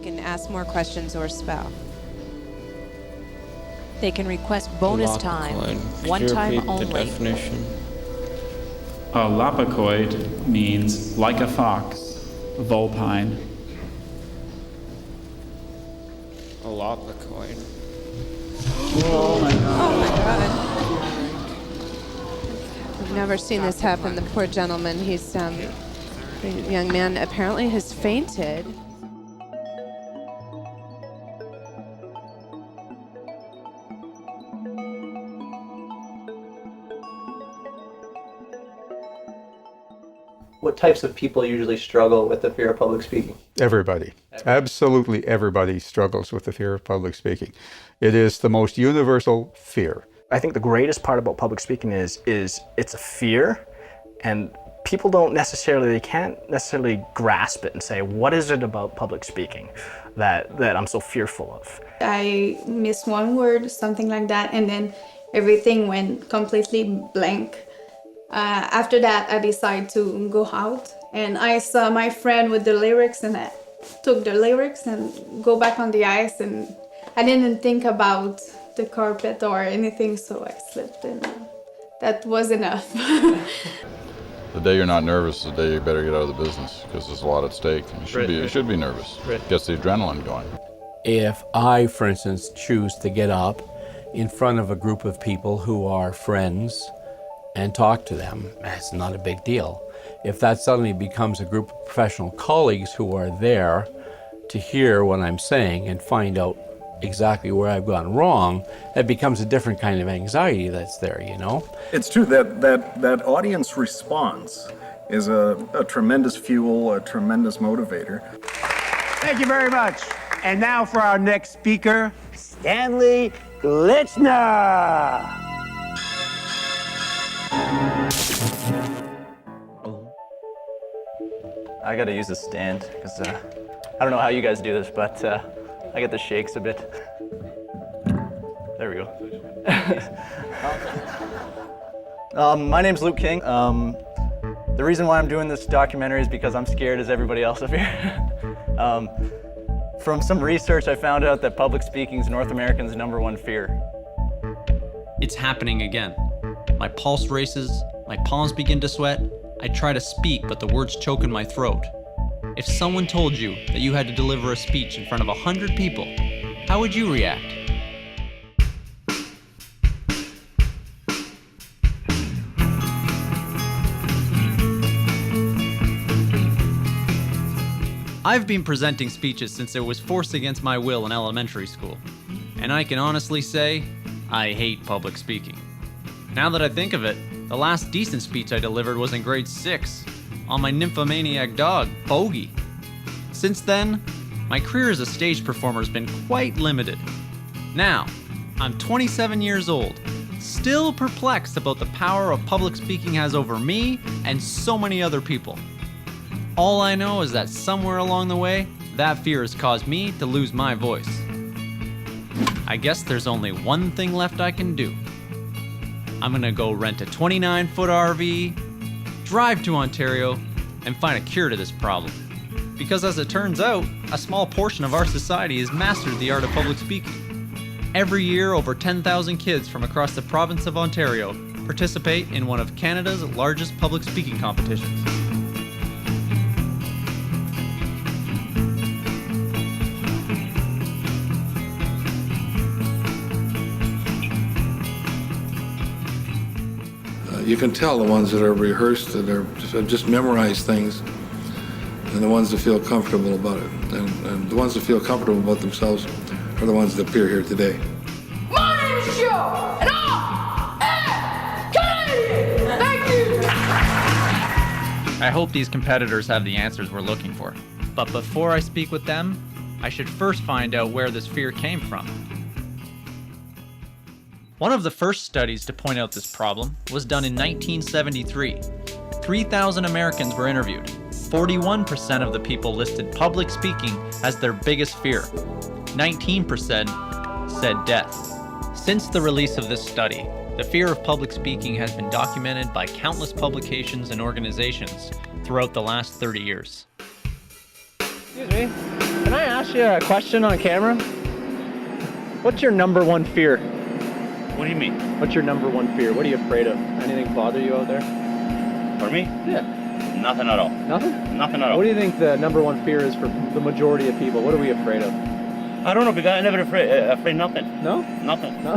speak and ask more questions or spell. They can request bonus time, one time only. The definition. A lapacoid means like a fox, vulpine. A lapacoid. Oh my God. I've never seen this happen. The poor gentleman, the young man apparently has fainted. What types of people usually struggle with the fear of public speaking? Everybody. Absolutely everybody struggles with the fear of public speaking. It is the most universal fear. I think the greatest part about public speaking is it's a fear, and people they can't necessarily grasp it and say, what is it about public speaking that I'm so fearful of? I missed one word, something like that, and then everything went completely blank. After that, I decided to go out, and I saw my friend with the lyrics, and I took the lyrics and go back on the ice, and I didn't think about the carpet or anything, so I slipped, and that was enough. The day you're not nervous is the day you better get out of the business, because there's a lot at stake. You should be nervous. Gets the adrenaline going. If I, for instance, choose to get up in front of a group of people who are friends and talk to them, that's not a big deal. If that suddenly becomes a group of professional colleagues who are there to hear what I'm saying and find out exactly where I've gone wrong, it becomes a different kind of anxiety that's there, you know? It's true that audience response is a tremendous fuel, a tremendous motivator. Thank you very much. And now for our next speaker, Stanley Glitchner. I gotta use a stand, because I don't know how you guys do this, but I get the shakes a bit. There we go. My name's Luke King. The reason why I'm doing this documentary is because I'm scared as everybody else up here. From some research, I found out that public speaking is North Americans' #1 fear. It's happening again. My pulse races, my palms begin to sweat. I try to speak, but the words choke in my throat. If someone told you that you had to deliver a speech in front of 100 people, how would you react? I've been presenting speeches since it was forced against my will in elementary school, and I can honestly say, I hate public speaking. Now that I think of it, the last decent speech I delivered was in grade 6, on my nymphomaniac dog, Bogey. Since then, my career as a stage performer has been quite limited. Now, I'm 27 years old, still perplexed about the power of public speaking has over me and so many other people. All I know is that somewhere along the way, that fear has caused me to lose my voice. I guess there's only one thing left I can do. I'm gonna go rent a 29-foot RV, drive to Ontario, and find a cure to this problem. Because as it turns out, a small portion of our society has mastered the art of public speaking. Every year, over 10,000 kids from across the province of Ontario participate in one of Canada's largest public speaking competitions. You can tell the ones that are rehearsed, that are just memorize things, and the ones that feel comfortable about it. And the ones that feel comfortable about themselves are the ones that appear here today. My name is Joe, and I am Canadian. Thank you. I hope these competitors have the answers we're looking for. But before I speak with them, I should first find out where this fear came from. One of the first studies to point out this problem was done in 1973. 3,000 Americans were interviewed. 41% of the people listed public speaking as their biggest fear. 19% said death. Since the release of this study, the fear of public speaking has been documented by countless publications and organizations throughout the last 30 years. Excuse me, can I ask you a question on camera? What's your number one fear? What do you mean? What's your number one fear? What are you afraid of? Anything bother you out there? For me? Yeah. Nothing at all. Nothing? Nothing at all. What do you think the number one fear is for the majority of people? What are we afraid of? I don't know, because I never afraid nothing. No? Nothing. No?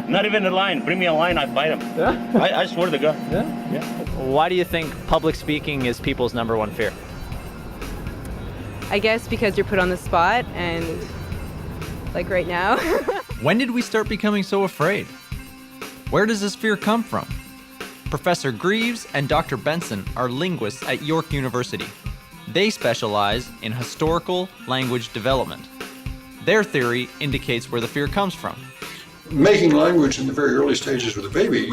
Not even a lion. Bring me a lion, I fight him. Yeah? I swear to God. Yeah? Why do you think public speaking is people's number one fear? I guess because you're put on the spot and like right now. When did we start becoming so afraid? Where does this fear come from? Professor Greaves and Dr. Benson are linguists at York University. They specialize in historical language development. Their theory indicates where the fear comes from. Making language in the very early stages with a baby,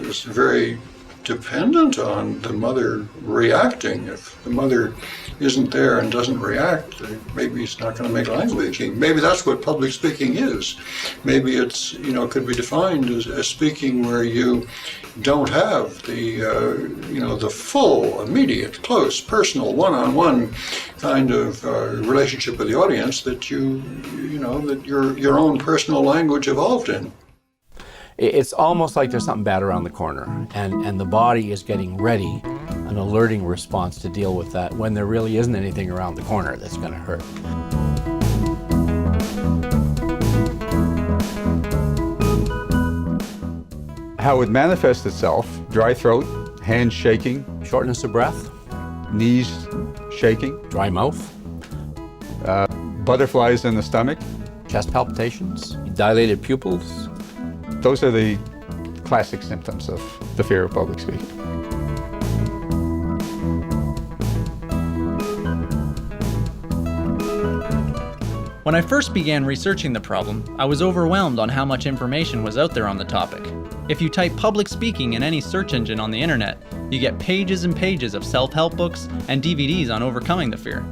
is very dependent on the mother reacting. If the mother isn't there and doesn't react, maybe it's not going to make language speaking. Maybe that's what public speaking is. Maybe it's, could be defined as speaking where you don't have the, the full, immediate, close, personal, one-on-one kind of relationship with the audience that that your own personal language evolved in. It's almost like there's something bad around the corner, and the body is getting ready, an alerting response to deal with that when there really isn't anything around the corner that's going to hurt. How it manifests itself: dry throat, hands shaking, shortness of breath, knees shaking, dry mouth, butterflies in the stomach, chest palpitations, dilated pupils. Those are the classic symptoms of the fear of public speaking. When I first began researching the problem, I was overwhelmed on how much information was out there on the topic. If you type public speaking in any search engine on the internet, you get pages and pages of self-help books and DVDs on overcoming the fear.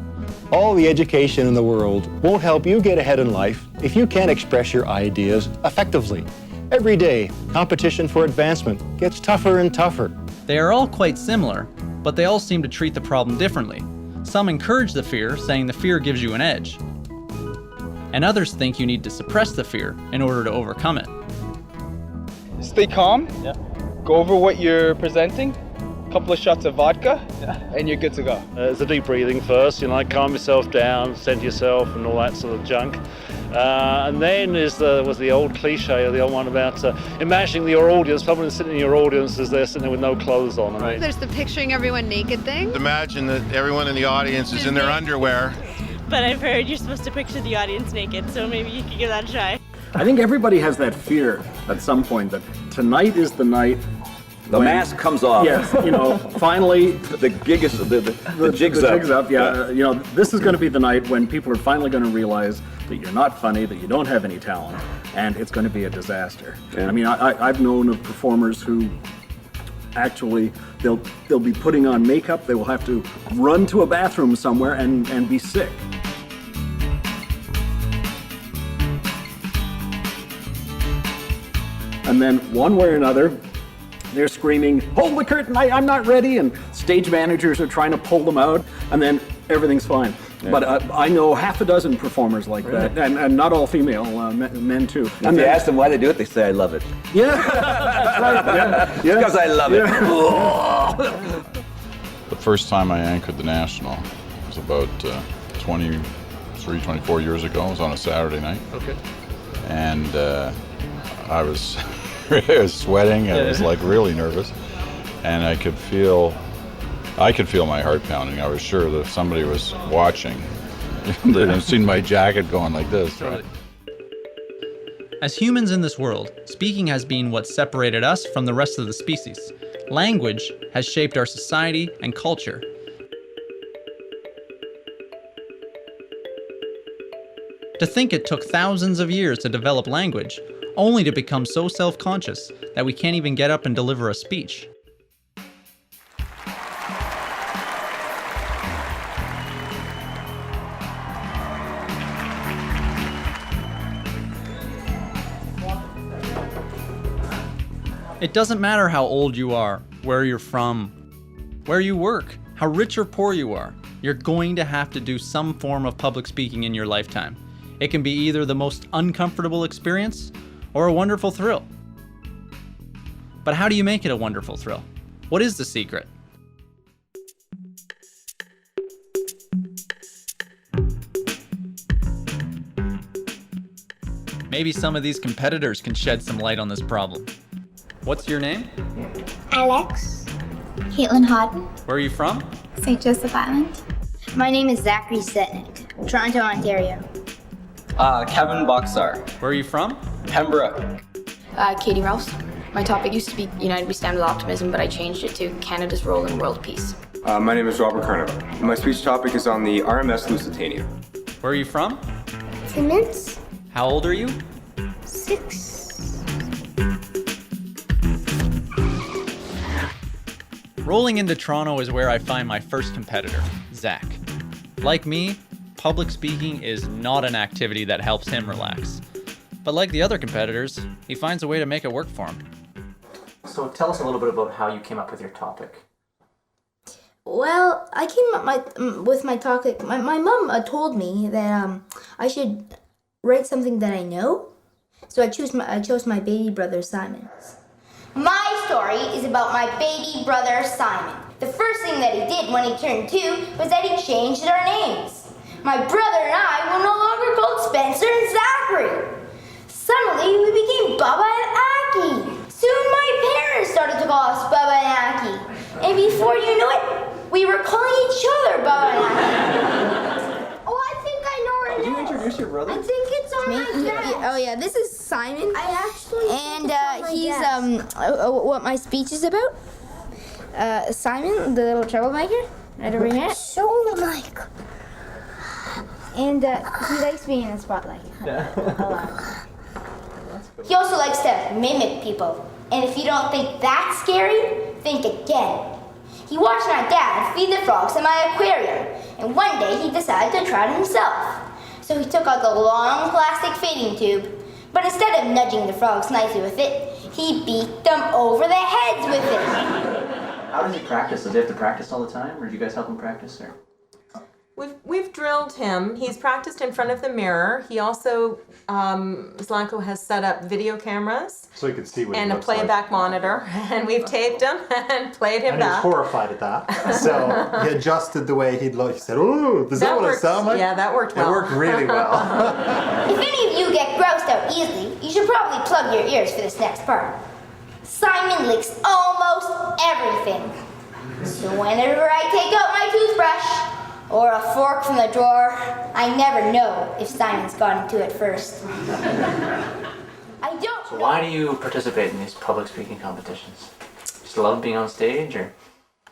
All the education in the world won't help you get ahead in life if you can't express your ideas effectively. Every day, competition for advancement gets tougher and tougher. They are all quite similar, but they all seem to treat the problem differently. Some encourage the fear, saying the fear gives you an edge. And others think you need to suppress the fear in order to overcome it. Stay calm, go over what you're presenting, a couple of shots of vodka, and you're good to go. It's a deep breathing first, calm yourself down, center yourself and all that sort of junk. And then was the old cliche, or the old one about imagining your audience, someone sitting in your audience as they're sitting there with no clothes on. Right. There's the picturing everyone naked thing. Imagine that everyone in the audience is in their underwear. But I've heard you're supposed to picture the audience naked, so maybe you could give that a try. I think everybody has that fear at some point that tonight is the night. The mask comes off. Yes, finally the gig is the jig's up. Jig's up. Yeah, this is going to be the night when people are finally going to realize that you're not funny, that you don't have any talent, and it's going to be a disaster. Yeah. I mean, I've known of performers who actually they'll be putting on makeup. They will have to run to a bathroom somewhere and be sick. And then one way or another, they're screaming, "Hold the curtain, I'm not ready," and stage managers are trying to pull them out, and then everything's fine. Yeah. But I know half a dozen performers like that, and not all female, men too. If you ask them why they do it, they say, "I love it." Yeah, that's right. Yeah. Because I love it. The first time I anchored the National was about 24 years ago. It was on a Saturday night. Okay. And I was sweating. I was like really nervous, and I could feel my heart pounding. I was sure that if somebody was watching, they'd have seen my jacket going like this. Right? As humans in this world, speaking has been what separated us from the rest of the species. Language has shaped our society and culture. To think it took thousands of years to develop language, only to become so self-conscious that we can't even get up and deliver a speech. It doesn't matter how old you are, where you're from, where you work, How rich or poor you are, you're going to have to do some form of public speaking in your lifetime. It can be either the most uncomfortable experience or a wonderful thrill. But how do you make it a wonderful thrill? What is the secret? Maybe some of these competitors can shed some light on this problem. What's your name? Alex. Caitlin Hodden. Where are you from? St. Joseph Island. My name is Zachary Setnick. Toronto, Ontario. Kevin Boxar. Where are you from? Pembroke. Katie Rouse. My topic used to be United We Stand with Optimism, but I changed it to Canada's role in world peace. My name is Robert Carneva. My speech topic is on the RMS Lusitania. Where are you from? Timmins. How old are you? 6. Rolling into Toronto is where I find my first competitor, Zach. Like me, public speaking is not an activity that helps him relax. But like the other competitors, he finds a way to make it work for him. So tell us a little bit about how you came up with your topic. Well, I came up with my topic. My mom told me that I should write something that I know. So I chose my baby brother Simon. My story is about my baby brother Simon. The first thing that he did when he turned 2 was that he changed our names. My brother and I were no longer called Spencer and Zachary. Suddenly, we became Bubba and Aki. Soon my parents started to call us Bubba and Aki. And before you knew it, we were calling each other Bubba and Aki. Oh, I think I know what it is. Did you introduce your brother? I think it's on my desk. Oh yeah, this is Simon. I actually he's what my speech is about. Simon, the little troublemaker, right over here. Troublemaker. And he likes being in the spotlight. Yeah. A lot. He also likes to mimic people. And if you don't think that's scary, think again. He watched my dad feed the frogs in my aquarium, and one day he decided to try it himself. So he took out the long plastic feeding tube, but instead of nudging the frogs nicely with it, he beat them over the heads with it. How does he practice? Does he have to practice all the time, or do you guys help him practice? Or? We've drilled him. He's practiced in front of the mirror. He also, Zlanko has set up video cameras. So he could see what and he a looks playback monitor. And we've taped him and played him and back. he was horrified at that. So he adjusted the way he'd look. He said, "Ooh, is that what worked, I sound like?" Yeah, that worked well. It worked really well. If any of you get grossed out easily, you should probably plug your ears for this next part. Simon licks almost everything. So whenever I take out my toothbrush, or a fork from the drawer, I never know if Simon's got into it first. I don't So why do you participate in these public speaking competitions? Just love being on stage, or?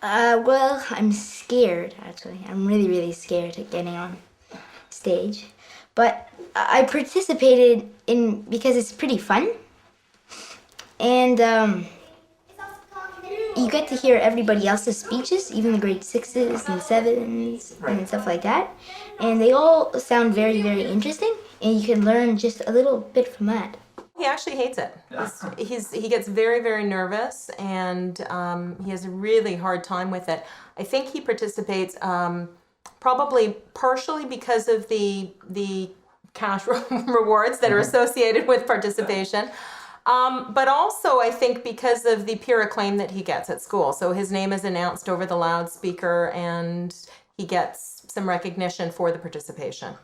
Well, I'm scared, actually. I'm really, really scared of getting on stage. But I participated in because it's pretty fun. And, you get to hear everybody else's speeches, even the grade 6s and 7s and stuff like that. And they all sound very, very interesting. And you can learn just a little bit from that. He actually hates it. He gets very, very nervous, and he has a really hard time with it. I think he participates probably partially because of the cash rewards that are associated with participation. But also, I think, because of the peer acclaim that he gets at school. So his name is announced over the loudspeaker, and he gets some recognition for the participation.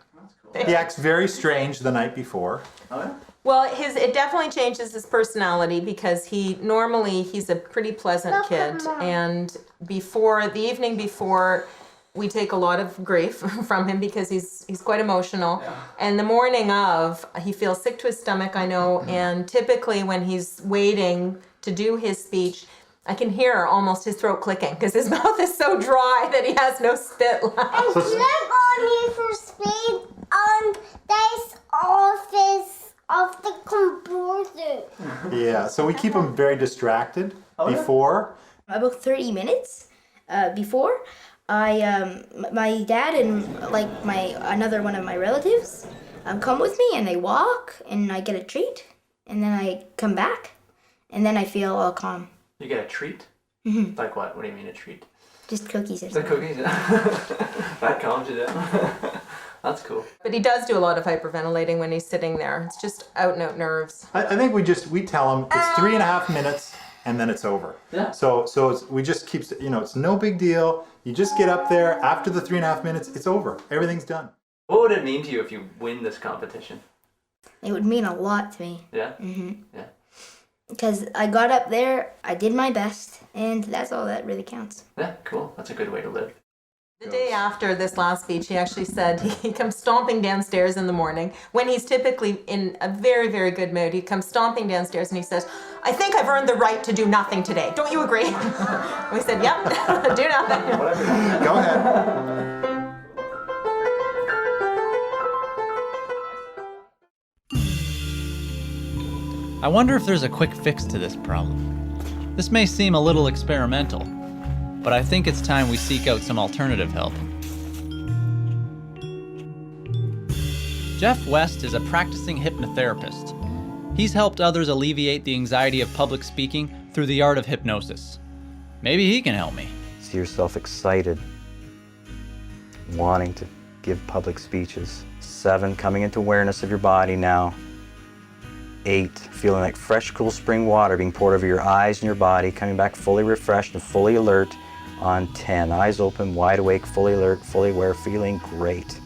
He acts very strange the night before. Oh, yeah? Well, it definitely changes his personality, because he's a pretty pleasant kid, and the evening before, we take a lot of grief from him because he's quite emotional. Yeah. And the morning of, he feels sick to his stomach, I know, and typically when he's waiting to do his speech, I can hear almost his throat clicking because his mouth is so dry that he has no spit left. I click on here for speed on this office of the computer. Yeah, so we keep him very distracted before. About 30 minutes before. My dad and another one of my relatives come with me, and they walk, and I get a treat, and then I come back, and then I feel all calm. You get a treat? Mm-hmm. Like what? What do you mean a treat? Just cookies or The something. cookies, that calms you down. That's cool. But he does do a lot of hyperventilating when he's sitting there. It's just out and out nerves. I think we tell him it's 3.5 minutes and then it's over. Yeah. So we just keep, it's no big deal. You just get up there after the 3.5 minutes, it's over. Everything's done. What would it mean to you if you win this competition? It would mean a lot to me. Yeah? Yeah. Because I got up there, I did my best, and that's all that really counts. Yeah, cool. That's a good way to live. The day after this last speech, he actually said he comes stomping downstairs in the morning when he's typically in a very, very good mood. He comes stomping downstairs and he says, "I think I've earned the right to do nothing today. Don't you agree?" We said, "Yep, do nothing." Go ahead. I wonder if there's a quick fix to this problem. This may seem a little experimental, but I think it's time we seek out some alternative help. Jeff West is a practicing hypnotherapist. He's helped others alleviate the anxiety of public speaking through the art of hypnosis. Maybe he can help me. See yourself excited, wanting to give public speeches. 7, coming into awareness of your body now. 8, feeling like fresh, cool spring water being poured over your eyes and your body, coming back fully refreshed and fully alert on 10. Eyes open, wide awake, fully alert, fully aware, feeling great.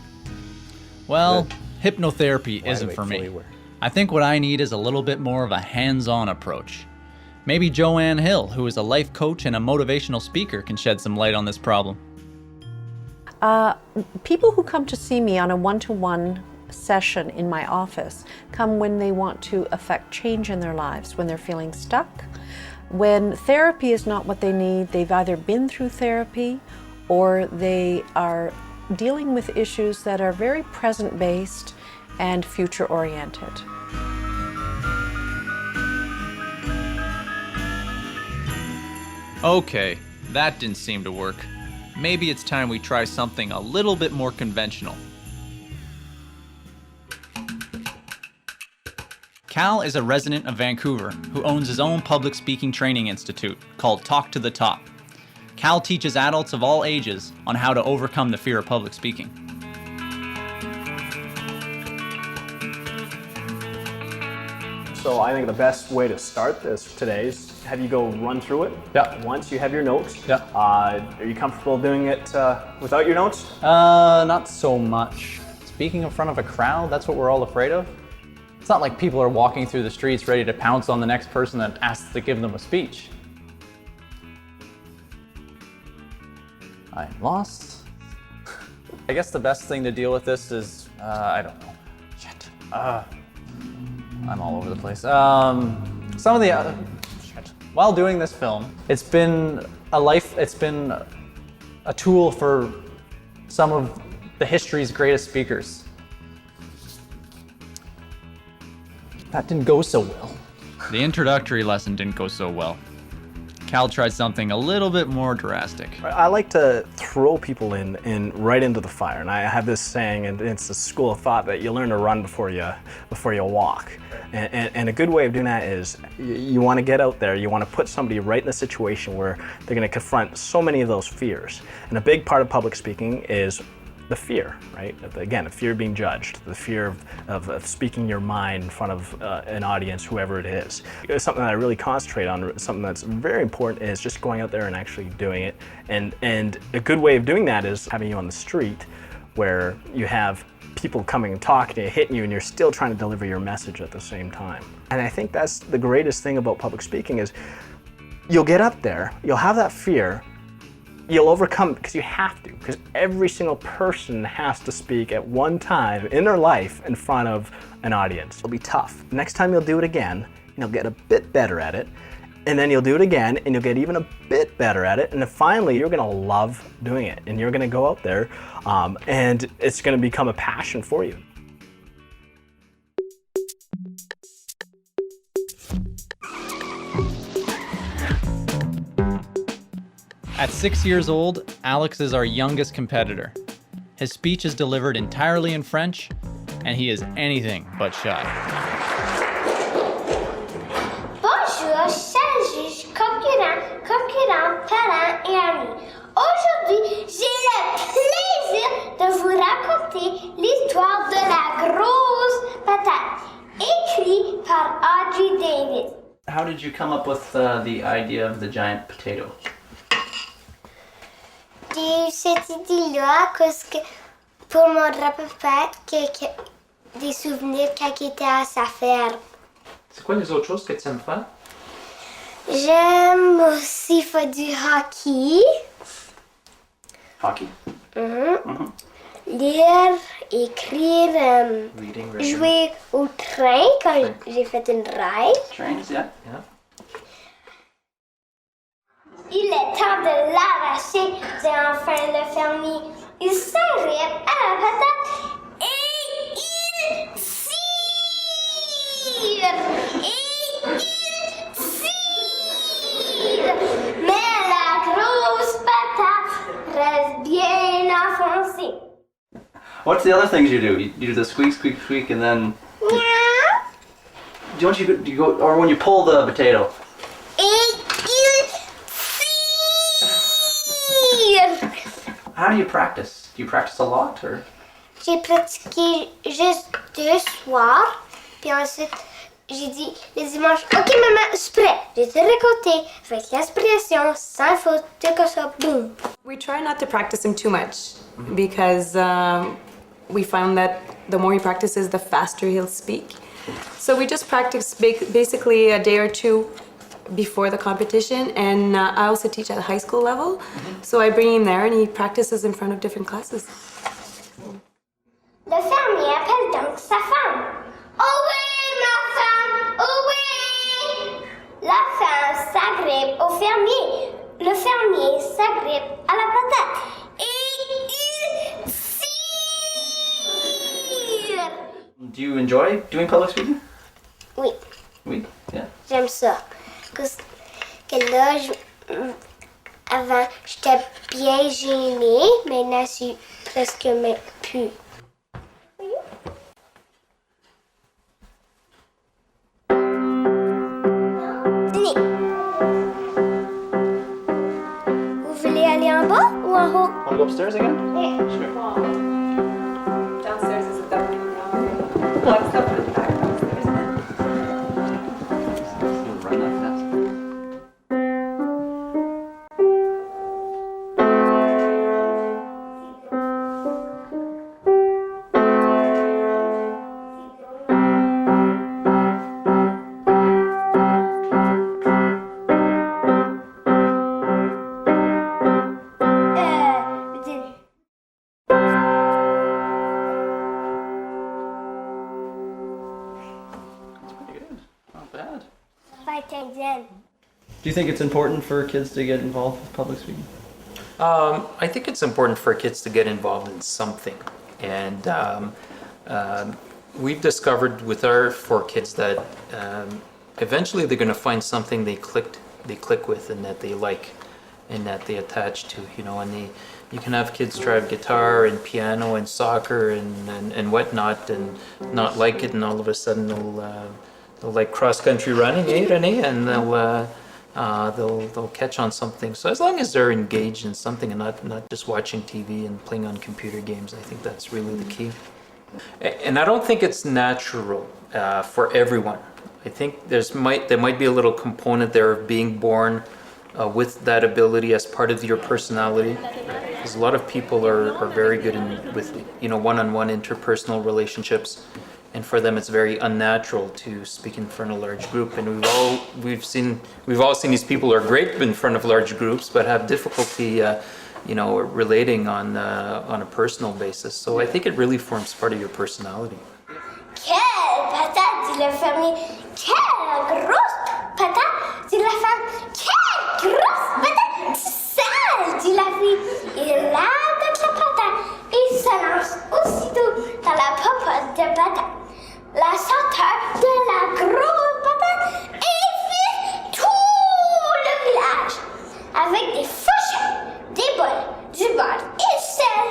Well, hypnotherapy isn't for me. I think what I need is a little bit more of a hands-on approach. Maybe Joanne Hill, who is a life coach and a motivational speaker, can shed some light on this problem. People who come to see me on a one-to-one session in my office come when they want to affect change in their lives, when they're feeling stuck. When therapy is not what they need, they've either been through therapy or they are dealing with issues that are very present-based and future-oriented. Okay, that didn't seem to work. Maybe it's time we try something a little bit more conventional. Cal is a resident of Vancouver who owns his own public speaking training institute called Talk to the Top. Cal teaches adults of all ages on how to overcome the fear of public speaking. So I think the best way to start this today is have you go run through it. Yeah. Once you have your notes. Yeah. Are you comfortable doing it without your notes? Not so much. Speaking in front of a crowd, that's what we're all afraid of. It's not like people are walking through the streets ready to pounce on the next person that asks to give them a speech. I'm lost. I guess the best thing to deal with this is, I don't know. Shit. I'm all over the place. Some of the, while doing this film, it's been a tool for some of the history's greatest speakers. That didn't go so well. The introductory lesson didn't go so well. Cal tried something a little bit more drastic. I like to throw people in right into the fire, and I have this saying, and it's a school of thought that you learn to run before you walk. And a good way of doing that is you want to get out there, you want to put somebody right in a situation where they're going to confront so many of those fears. And a big part of public speaking is the fear, right? Again, the fear of being judged, the fear of speaking your mind in front of an audience, whoever it is. It's something that I really concentrate on, something that's very important is just going out there and actually doing it. And a good way of doing that is having you on the street where you have people coming and talking to you, hitting you, and you're still trying to deliver your message at the same time. And I think that's the greatest thing about public speaking is you'll get up there, you'll have that fear, you'll overcome it because you have to, because every single person has to speak at one time in their life in front of an audience. It'll be tough. Next time you'll do it again, you'll get a bit better at it, and then you'll do it again, and you'll get even a bit better at it, and then finally you're gonna love doing it, and you're gonna go out there, and it's gonna become a passion for you. At 6 years old, Alex is our youngest competitor. His speech is delivered entirely in French, and he is anything but shy. Bonjour, chers juges, concurrents, parents et amis. raconter l'histoire de la grosse patate, écrit par Audrey Davis. How did you come up with the idea of the giant potato? J'ai eu cette idée-là parce que pour mon grand-papa, des souvenirs quand il était à sa ferme. C'est quoi les autres choses que tu aimes faire? J'aime aussi faire du hockey. Hockey. Lire, écrire, Reading, jouer au train quand j'ai fait une ride. Trains, yeah. Il est temps de l'arracher, dit enfin le fermier. Il s'arrête à la patate et il tire. Mais la grosse patate reste bien enfoncée. What's the other things you do? You do the squeak, squeak, squeak, and then... Don't you go, or when you pull the potato? How do you practice? Do you practice a lot, or? J'ai pratiqué juste 2 soirs, puis ensuite j'ai dit le dimanche, ok maman, je suis prêt. J'ai tout raconté avec l'expression, sans faute, tout comme ça, boum. We try not to practice him too much because we found that the more he practices, the faster he'll speak. So we just practice basically a day or two before the competition, and I also teach at a high school level, so I bring him there and he practices in front of different classes. Le fermier appelle donc sa femme. Oh oui, ma femme, oh oui! La femme s'agrippe au fermier. Le fermier s'agrippe à la patate. Et il tire! Do you enjoy doing public speaking? Oui, Oui, yeah. j'aime ça. Parce que là, avant, j'étais bien gênée. Maintenant, je suis presque plus. Vous voulez aller en bas ou en haut? Want to go upstairs again? Yeah. Sure. Downstairs is a double room. What's up with that? Run that fast. Do you think it's important for kids to get involved with public speaking? I think it's important for kids to get involved in something, and we've discovered with our 4 kids that eventually they're going to find something they click with and that they like and that they attach to, you know. And you can have kids try guitar and piano and soccer and whatnot and not like it, and all of a sudden they'll like cross-country running, Renee? And they'll catch on something. So as long as they're engaged in something and not just watching TV and playing on computer games, I think that's really the key. And I don't think it's natural for everyone. I think there might be a little component there of being born with that ability as part of your personality. Because a lot of people are very good with one-on-one interpersonal relationships. And for them, it's very unnatural to speak in front of a large group. And we've all seen these people who are great in front of large groups, but have difficulty, relating on a personal basis. So I think it really forms part of your personality. Quelle patate, dit le fermier. Quelle grosse patate, dit la femme. Quelle grosse patate, sale, dit la fille. Il lave toute la patate et se lance aussitôt dans la popote de patate. La senteur de la grosse patate évite tout le village. Avec des fourchettes, des bols, du beurre et sel,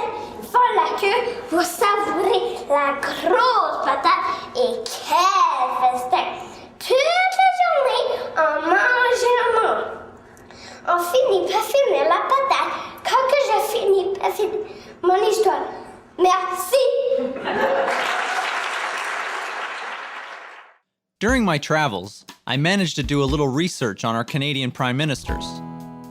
font la queue pour savourer la grosse patate. Et quel festin! Toute la journée, on mange et on mange. On finit par finir la patate quand que je finis par finir mon histoire. Merci! During my travels, I managed to do a little research on our Canadian Prime Ministers.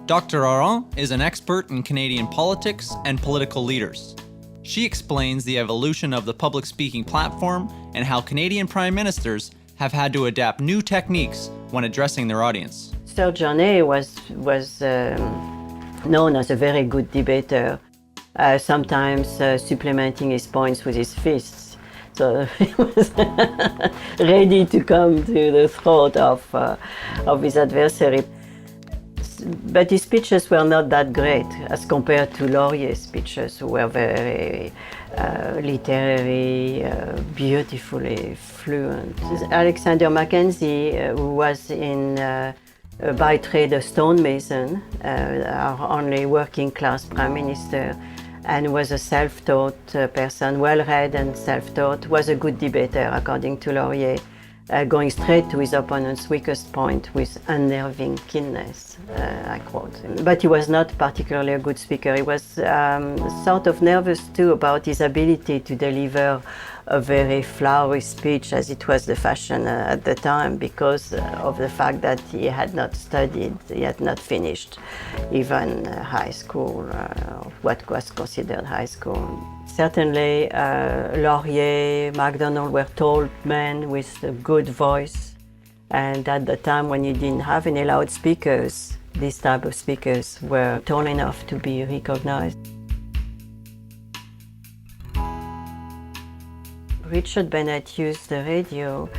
Dr. Aron is an expert in Canadian politics and political leaders. She explains the evolution of the public speaking platform and how Canadian Prime Ministers have had to adapt new techniques when addressing their audience. Sir John A. was known as a very good debater, sometimes supplementing his points with his fists. So he was ready to come to the throat of his adversary. But his speeches were not that great as compared to Laurier's speeches, who were very literary, beautifully fluent. Alexander Mackenzie, who was by trade a stonemason, our only working class prime minister, and was a self-taught person, well-read and self-taught, was a good debater, according to Laurier, going straight to his opponent's weakest point with unnerving keenness, I quote. But he was not particularly a good speaker. He was sort of nervous too about his ability to deliver a very flowery speech, as it was the fashion at the time, because of the fact that he had not studied, he had not finished even high school, what was considered high school. Certainly, Laurier, MacDonald were tall men with a good voice, and at the time when you didn't have any loudspeakers, these type of speakers were tall enough to be recognized. Richard Bennett used the radio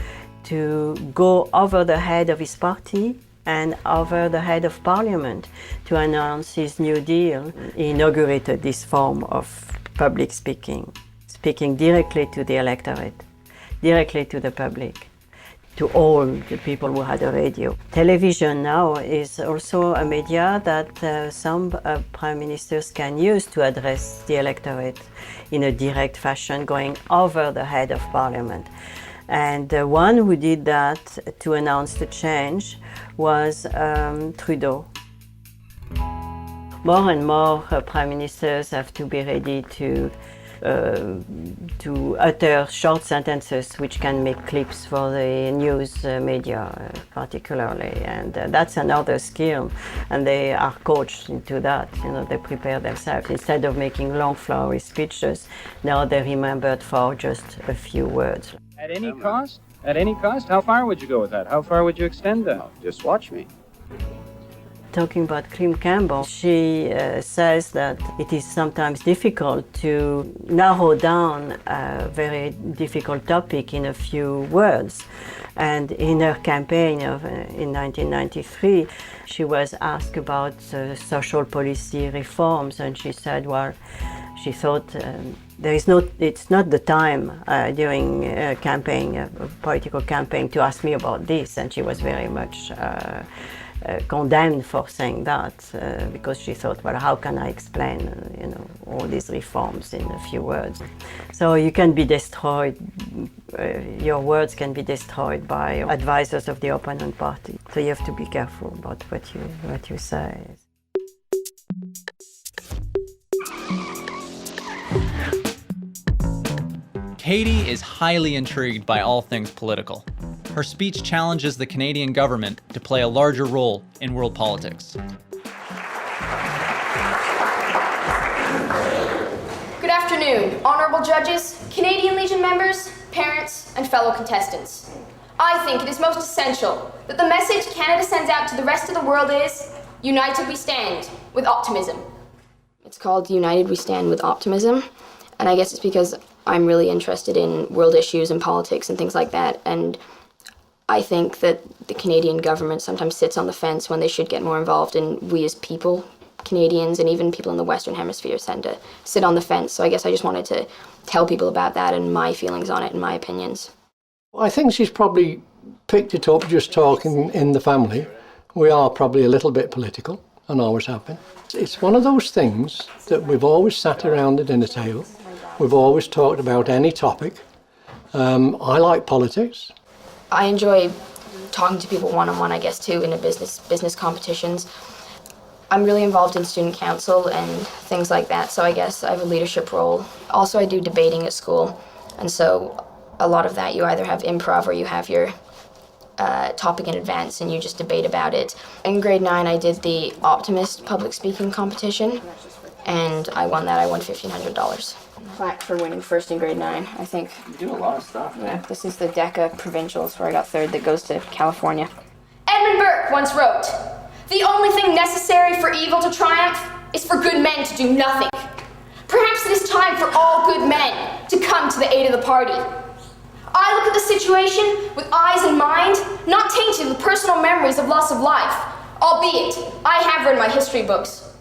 to go over the head of his party and over the head of Parliament to announce his New Deal. He inaugurated this form of public speaking, speaking directly to the electorate, directly to the public, to all the people who had a radio. Television now is also a media that some prime ministers can use to address the electorate in a direct fashion, going over the head of Parliament. And one who did that to announce the change was Trudeau. More and more prime ministers have to be ready to utter short sentences which can make clips for the news media particularly, and that's another skill, and they are coached into that. They prepare themselves. Instead of making long flowery speeches, now they're remembered for just a few words. At any cost? At any cost? How far would you go with that? How far would you extend that? Just watch me. Talking about Kim Campbell, she says that it is sometimes difficult to narrow down a very difficult topic in a few words. And in her campaign in 1993, she was asked about social policy reforms, and she said, well, she thought it's not the time during a campaign, a political campaign, to ask me about this, and she was very much condemned for saying that because she thought, well, how can I explain all these reforms in a few words? So you can be destroyed, your words can be destroyed by advisors of the opponent party. So you have to be careful about what you say. Katie is highly intrigued by all things political. Her speech challenges the Canadian government to play a larger role in world politics. Good afternoon, honorable judges, Canadian Legion members, parents, and fellow contestants. I think it is most essential that the message Canada sends out to the rest of the world is, united we stand with optimism. It's called United We Stand with Optimism, and I guess it's because I'm really interested in world issues and politics and things like that, and I think that the Canadian government sometimes sits on the fence when they should get more involved, and we as people, Canadians and even people in the Western Hemisphere, tend to sit on the fence. So I guess I just wanted to tell people about that and my feelings on it and my opinions. I think she's probably picked it up just talking in the family. We are probably a little bit political and always have been. It's one of those things that we've always sat around the dinner table. We've always talked about any topic. I like politics. I enjoy talking to people one-on-one, I guess, too, in a business competitions. I'm really involved in student council and things like that, so I guess I have a leadership role. Also, I do debating at school, and so a lot of that, you either have improv or you have your topic in advance and you just debate about it. In grade 9, I did the Optimist public speaking competition, and I won that. I won $1,500. Plaque for winning first in grade 9, I think. You do a lot of stuff. Yeah, this is the DECA Provincials where I got 3rd that goes to California. Edmund Burke once wrote, "The only thing necessary for evil to triumph is for good men to do nothing. Perhaps it is time for all good men to come to the aid of the party." I look at the situation with eyes and mind, not tainted with personal memories of loss of life, albeit I have read my history books.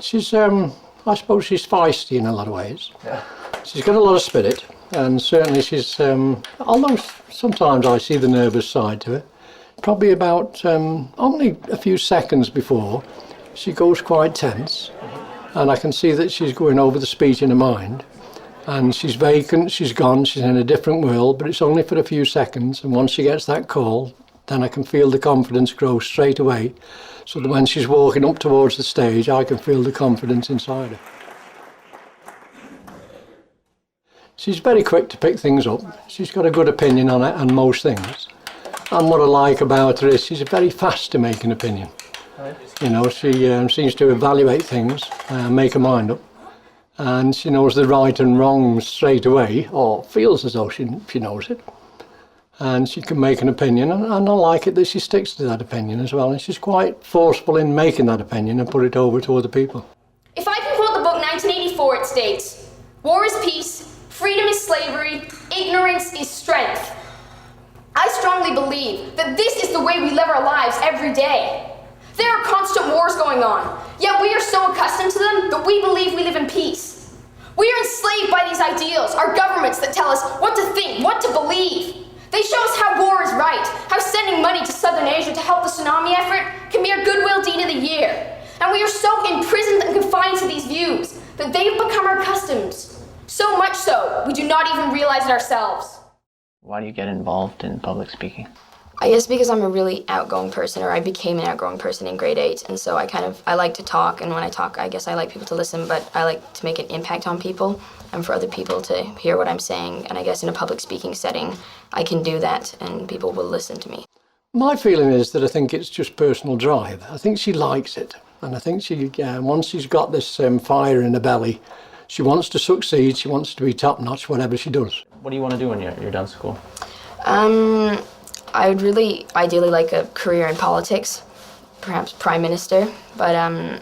She's, I suppose she's feisty in a lot of ways. Yeah. She's got a lot of spirit, and certainly she's, although sometimes I see the nervous side to her, probably about only a few seconds before, she goes quite tense, and I can see that she's going over the speech in her mind. And she's vacant, she's gone, she's in a different world, but it's only for a few seconds, and once she gets that call, then I can feel the confidence grow straight away, so that when she's walking up towards the stage, I can feel the confidence inside her. She's very quick to pick things up. She's got a good opinion on it and most things. And what I like about her is she's very fast to make an opinion. You know, she seems to evaluate things, make her mind up. And she knows the right and wrong straight away, or feels as though she knows it. And she can make an opinion, and I like it that she sticks to that opinion as well. And she's quite forceful in making that opinion and put it over to other people. If I can quote the book 1984, it states, "War is peace, freedom is slavery, ignorance is strength." I strongly believe that this is the way we live our lives every day. There are constant wars going on, yet we are so accustomed to them that we believe we live in peace. We are enslaved by these ideals, our governments that tell us what to think, what to believe. They show us how war is right, how sending money to Southern Asia to help the tsunami effort can be our goodwill deed of the year. And we are so imprisoned and confined to these views that they've become our customs. So much so, we do not even realize it ourselves. Why do you get involved in public speaking? I guess because I'm a really outgoing person, or I became an outgoing person in grade 8, and so I like to talk, and when I talk, I guess I like people to listen, but I like to make an impact on people, and for other people to hear what I'm saying, and I guess in a public speaking setting, I can do that, and people will listen to me. My feeling is that I think it's just personal drive. I think she likes it, and I think she, once she's got this fire in her belly, she wants to succeed, she wants to be top-notch, whatever she does. What do you want to do when you're done school? I would really ideally like a career in politics, perhaps prime minister, but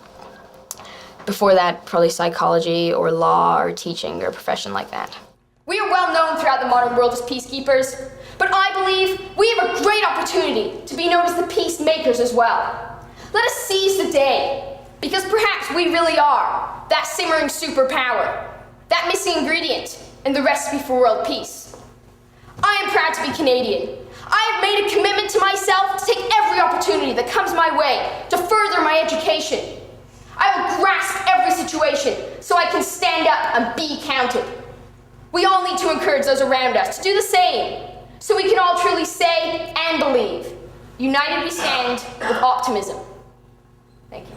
before that, probably psychology or law or teaching or a profession like that. We are well known throughout the modern world as peacekeepers, but I believe we have a great opportunity to be known as the peacemakers as well. Let us seize the day, because perhaps we really are that simmering superpower, that missing ingredient in the recipe for world peace. I am proud to be Canadian. I have made a commitment to myself to take every opportunity that comes my way to further my education. I will grasp every situation so I can stand up and be counted. We all need to encourage those around us to do the same, so we can all truly say and believe, united we stand with optimism. Thank you.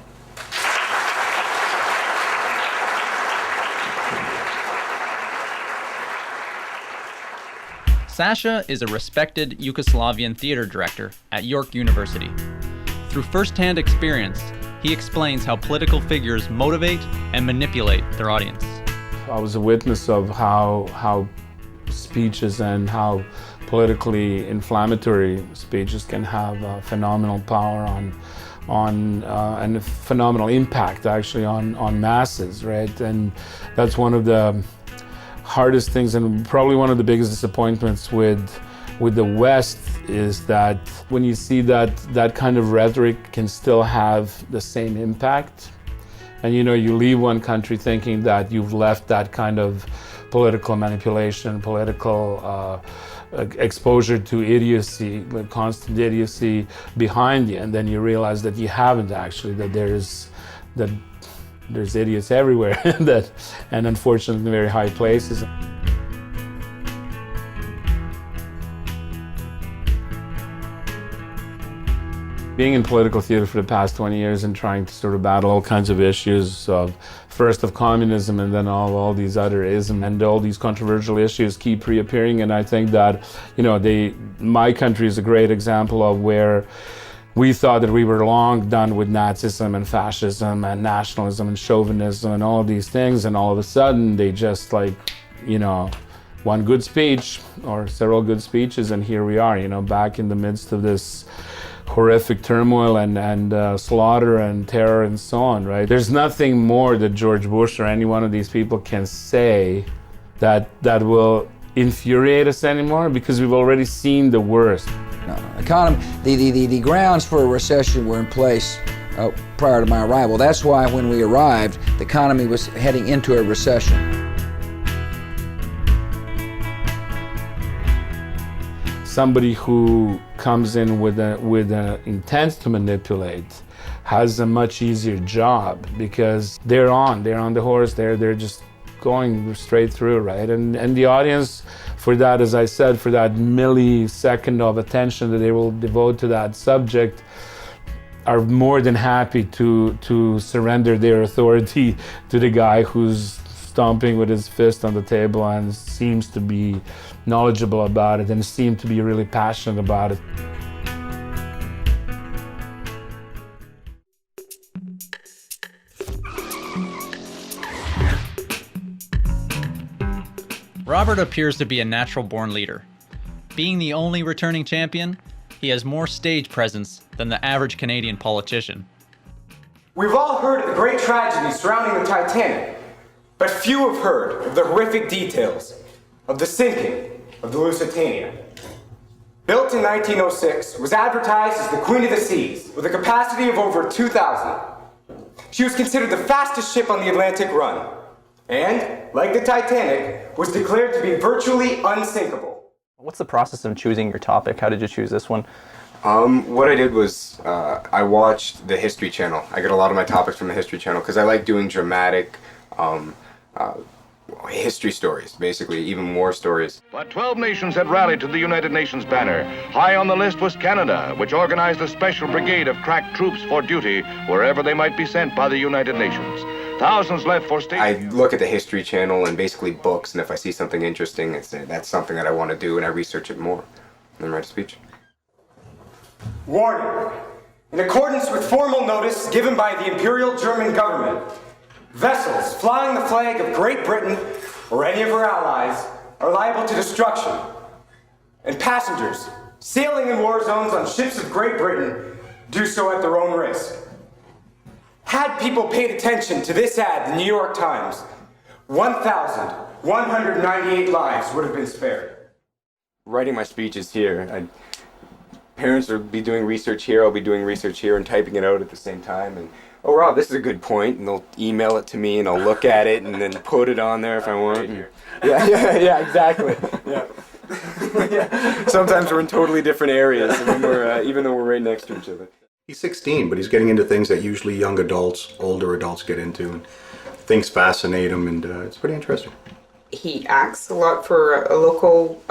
Sasha is a respected Yugoslavian theater director at York University. Through first-hand experience, he explains how political figures motivate and manipulate their audience. I was a witness of how speeches and how politically inflammatory speeches can have phenomenal power and a phenomenal impact actually on masses, right? And that's one of the hardest things and probably one of the biggest disappointments with the West is that when you see that kind of rhetoric can still have the same impact, and you leave one country thinking that you've left that kind of political manipulation, political exposure to idiocy, constant idiocy behind you, and then you realize that you haven't actually, that there's idiots everywhere, and unfortunately in very high places. Being in political theater for the past 20 years and trying to sort of battle all kinds of issues of first of communism and then all these other isms and all these controversial issues keep reappearing. And I think that, you know, my country is a great example of where we thought that we were long done with Nazism and fascism and nationalism and chauvinism and all of these things, and all of a sudden they just, like, you know, one good speech or several good speeches and here we are, you know, back in the midst of this horrific turmoil and slaughter and terror and so on, right? There's nothing more that George Bush or any one of these people can say that will infuriate us anymore, because we've already seen the worst. Economy, the grounds for a recession were in place prior to my arrival. That's why when we arrived, the economy was heading into a recession. Somebody who comes in with an intent to manipulate has a much easier job, because they're on the horse, they're just going straight through, right? And the audience, for that, as I said, for that millisecond of attention that they will devote to that subject, are more than happy to surrender their authority to the guy who's stomping with his fist on the table and seems to be knowledgeable about it and seem to be really passionate about it. Robert appears to be a natural-born leader. Being the only returning champion, he has more stage presence than the average Canadian politician. We've all heard of the great tragedy surrounding the Titanic, but few have heard of the horrific details of the sinking of the Lusitania. Built in 1906, was advertised as the Queen of the Seas with a capacity of over 2,000. She was considered the fastest ship on the Atlantic run, and, like the Titanic, was declared to be virtually unsinkable. What's the process of choosing your topic? How did you choose this one? What I did was I watched the History Channel. I get a lot of my topics from the History Channel because I like doing dramatic history stories, basically, even more stories. But 12 nations had rallied to the United Nations banner. High on the list was Canada, which organized a special brigade of crack troops for duty wherever they might be sent by the United Nations. Thousands left for state. I look at the History Channel and basically books, and if I see something interesting, I say that's something that I want to do, and I research it more, and then write a speech. Warning! In accordance with formal notice given by the Imperial German government, vessels flying the flag of Great Britain or any of her allies are liable to destruction, and passengers sailing in war zones on ships of Great Britain do so at their own risk. Had people paid attention to this ad in the New York Times, 1,198 lives would have been spared. Writing my speeches here, parents will be doing research here, I'll be doing research here and typing it out at the same time. And oh, Rob, this is a good point, and they'll email it to me, and I'll look at it, and then put it on there if I want. Yeah, exactly. Yeah. Yeah. Sometimes we're in totally different areas, when we're, even though we're right next to each other. He's 16, but he's getting into things that usually young adults, older adults get into, and things fascinate him, and it's pretty interesting. He acts a lot for a local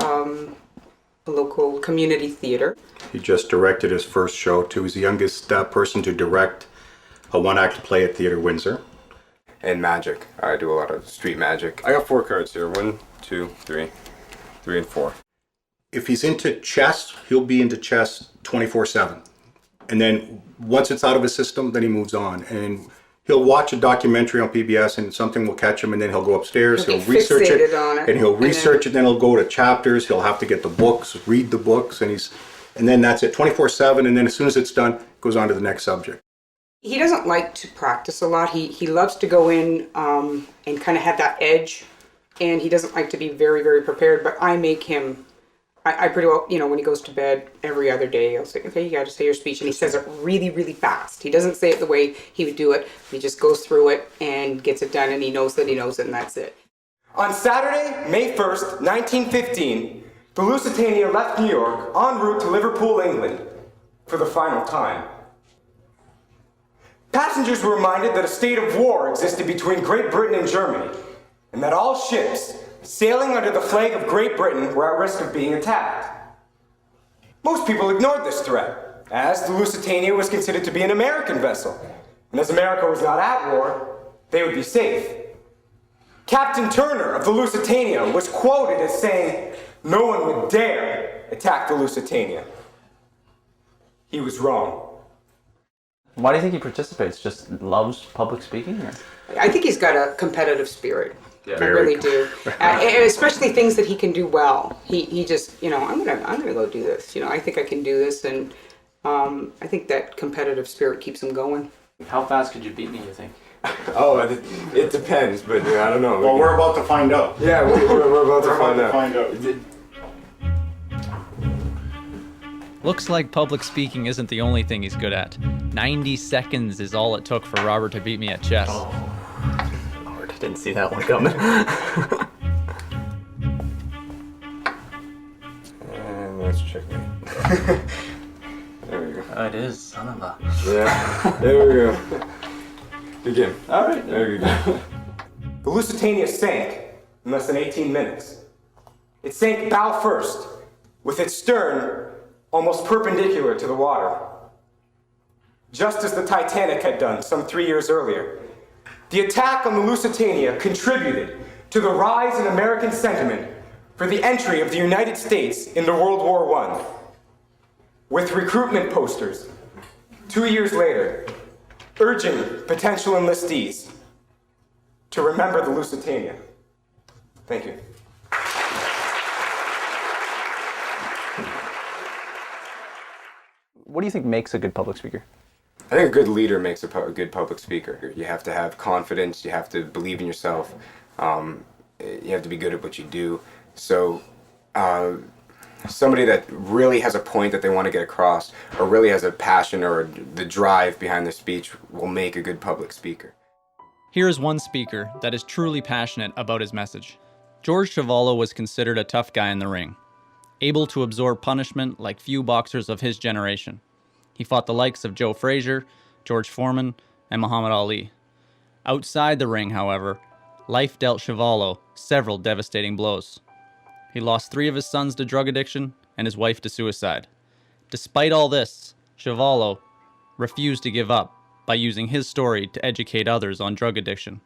community theater. He just directed his first show, too. He's the youngest person to direct a one-act play at Theatre Windsor. And magic. I do a lot of street magic. I got 4 cards here. 1, 2, 3. 3 and 4. If he's into chess, he'll be into chess 24/7. And then once it's out of his system, then he moves on. And he'll watch a documentary on PBS and something will catch him, and then he'll go upstairs, he'll research it, and he'll research it, then he'll go to chapters, he'll have to get the books, read the books, and then that's it, 24/7, and then as soon as it's done, goes on to the next subject. He doesn't like to practice a lot. He loves to go in and kind of have that edge, and he doesn't like to be very, very prepared, but I make him, I pretty well, when he goes to bed every other day, I'll say, okay, you got to say your speech, and he says it really, really fast. He doesn't say it the way he would do it. He just goes through it and gets it done, and he knows that he knows it, and that's it. On Saturday, May 1st, 1915, the Lusitania left New York en route to Liverpool, England, for the final time. Passengers were reminded that a state of war existed between Great Britain and Germany, and that all ships sailing under the flag of Great Britain were at risk of being attacked. Most people ignored this threat, as the Lusitania was considered to be an American vessel, and as America was not at war, they would be safe. Captain Turner of the Lusitania was quoted as saying, "No one would dare attack the Lusitania." He was wrong. Why do you think he participates? Just loves public speaking? Or? I think he's got a competitive spirit. Yeah. I really do. Especially things that he can do well. He just, I'm gonna go do this. I think I can do this, and I think that competitive spirit keeps him going. How fast could you beat me, you think? Oh, it depends, but I don't know. Well, we're about to find out. Yeah, we're about to find out. Looks like public speaking isn't the only thing he's good at. 90 seconds is all it took for Robert to beat me at chess. Oh, Lord, didn't see that one coming. And let's check me. There we go. It is, son of a... Yeah, there we go. Begin. All right. There we go. The Lusitania sank in less than 18 minutes. It sank bow first, with its stern almost perpendicular to the water, just as the Titanic had done some 3 years earlier. The attack on the Lusitania contributed to the rise in American sentiment for the entry of the United States into World War I, with recruitment posters 2 years later urging potential enlistees to remember the Lusitania. Thank you. What do you think makes a good public speaker? I think a good leader makes a good public speaker. You have to have confidence, you have to believe in yourself, you have to be good at what you do. So somebody that really has a point that they want to get across, or really has a passion or the drive behind their speech, will make a good public speaker. Here is one speaker that is truly passionate about his message. George Chuvalo was considered a tough guy in the ring, able to absorb punishment like few boxers of his generation. He fought the likes of Joe Frazier, George Foreman, and Muhammad Ali. Outside the ring, however, life dealt Chuvalo several devastating blows. He lost 3 of his sons to drug addiction and his wife to suicide. Despite all this, Chuvalo refused to give up by using his story to educate others on drug addiction.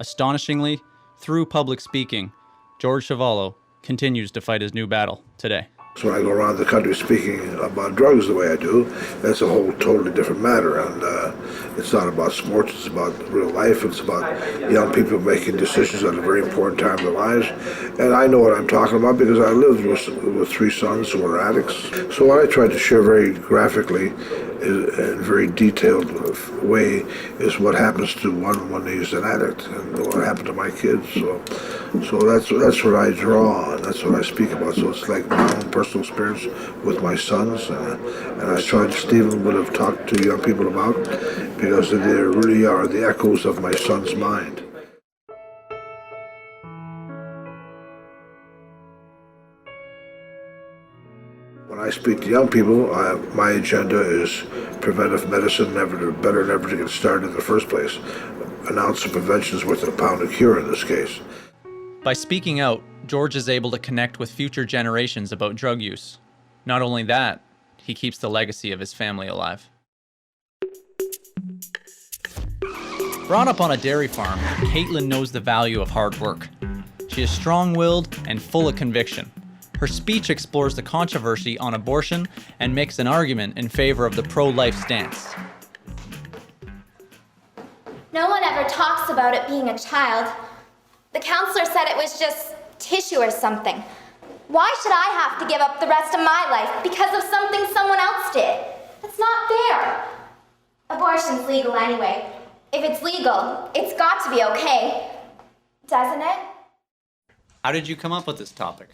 Astonishingly, through public speaking, George Chuvalo continues to fight his new battle today. So when I go around the country speaking about drugs the way I do, that's a whole totally different matter. And it's not about sports, it's about real life. It's about young people making decisions at a very important time in their lives. And I know what I'm talking about because I lived with 3 sons who were addicts. So what I tried to share very graphically in a very detailed way is what happens to one when he's an addict and what happened to my kids. So that's what I draw on, that's what I speak about. So it's like my own personal experience with my sons, and I tried Stephen would have talked to young people about, because they really are the echoes of my son's mind. When I speak to young people, my agenda is preventive medicine, better never to get started in the first place. An ounce of prevention is worth a pound of cure in this case. By speaking out, George is able to connect with future generations about drug use. Not only that, he keeps the legacy of his family alive. Brought up on a dairy farm, Caitlin knows the value of hard work. She is strong-willed and full of conviction. Her speech explores the controversy on abortion and makes an argument in favor of the pro-life stance. No one ever talks about it being a child. The counselor said it was just tissue or something. Why should I have to give up the rest of my life because of something someone else did? That's not fair. Abortion's legal anyway. If it's legal, it's got to be okay. Doesn't it? How did you come up with this topic?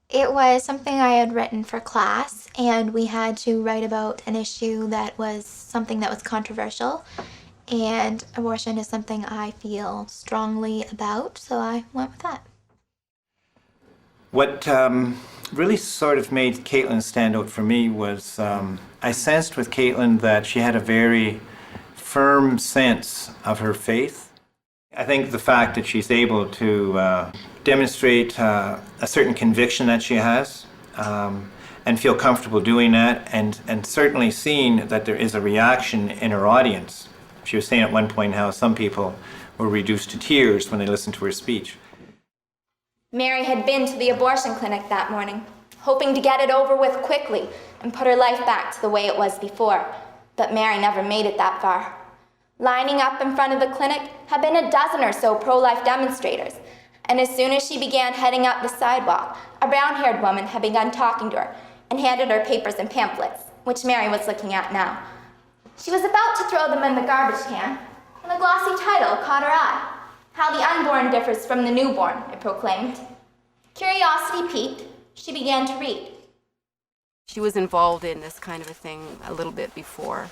It was something I had written for class, and we had to write about an issue that was something that was controversial. And abortion is something I feel strongly about, so I went with that. What really sort of made Caitlin stand out for me was I sensed with Caitlin that she had a very firm sense of her faith. I think the fact that she's able to demonstrate a certain conviction that she has, and feel comfortable doing that, and certainly seeing that there is a reaction in her audience. She was saying at one point how some people were reduced to tears when they listened to her speech. Mary had been to the abortion clinic that morning, hoping to get it over with quickly and put her life back to the way it was before. But Mary never made it that far. Lining up in front of the clinic had been a dozen or so pro-life demonstrators, and as soon as she began heading up the sidewalk, a brown-haired woman had begun talking to her and handed her papers and pamphlets, which Mary was looking at now. She was about to throw them in the garbage can when a glossy title caught her eye. How the unborn differs from the newborn, it proclaimed. Curiosity piqued, she began to read. She was involved in this kind of a thing a little bit before.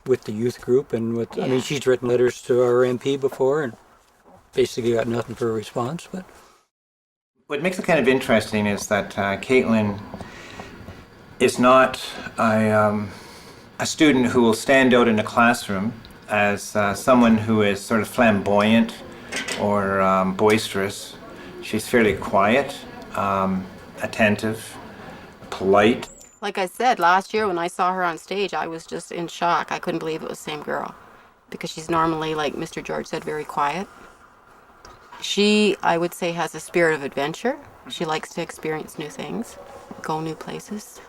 With the youth group and with, I mean, she's written letters to our MP before and basically got nothing for a response, but. What makes it kind of interesting is that Caitlin is not a student who will stand out in a classroom as someone who is sort of flamboyant or boisterous. She's fairly quiet, attentive, polite. Like I said, last year when I saw her on stage, I was just in shock. I couldn't believe it was the same girl because she's normally, like Mr. George said, very quiet. She, I would say, has a spirit of adventure. She likes to experience new things, go new places.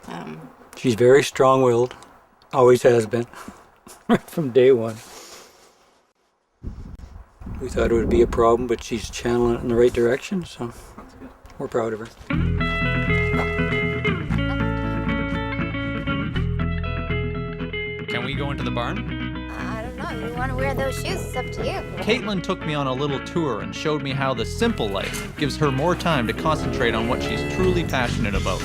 She's very strong-willed, always has been, right from day one. We thought it would be a problem, but she's channeling it in the right direction, so we're proud of her. Can we go into the barn? I don't know. You want to wear those shoes? It's up to you. Caitlin took me on a little tour and showed me how the simple life gives her more time to concentrate on what she's truly passionate about.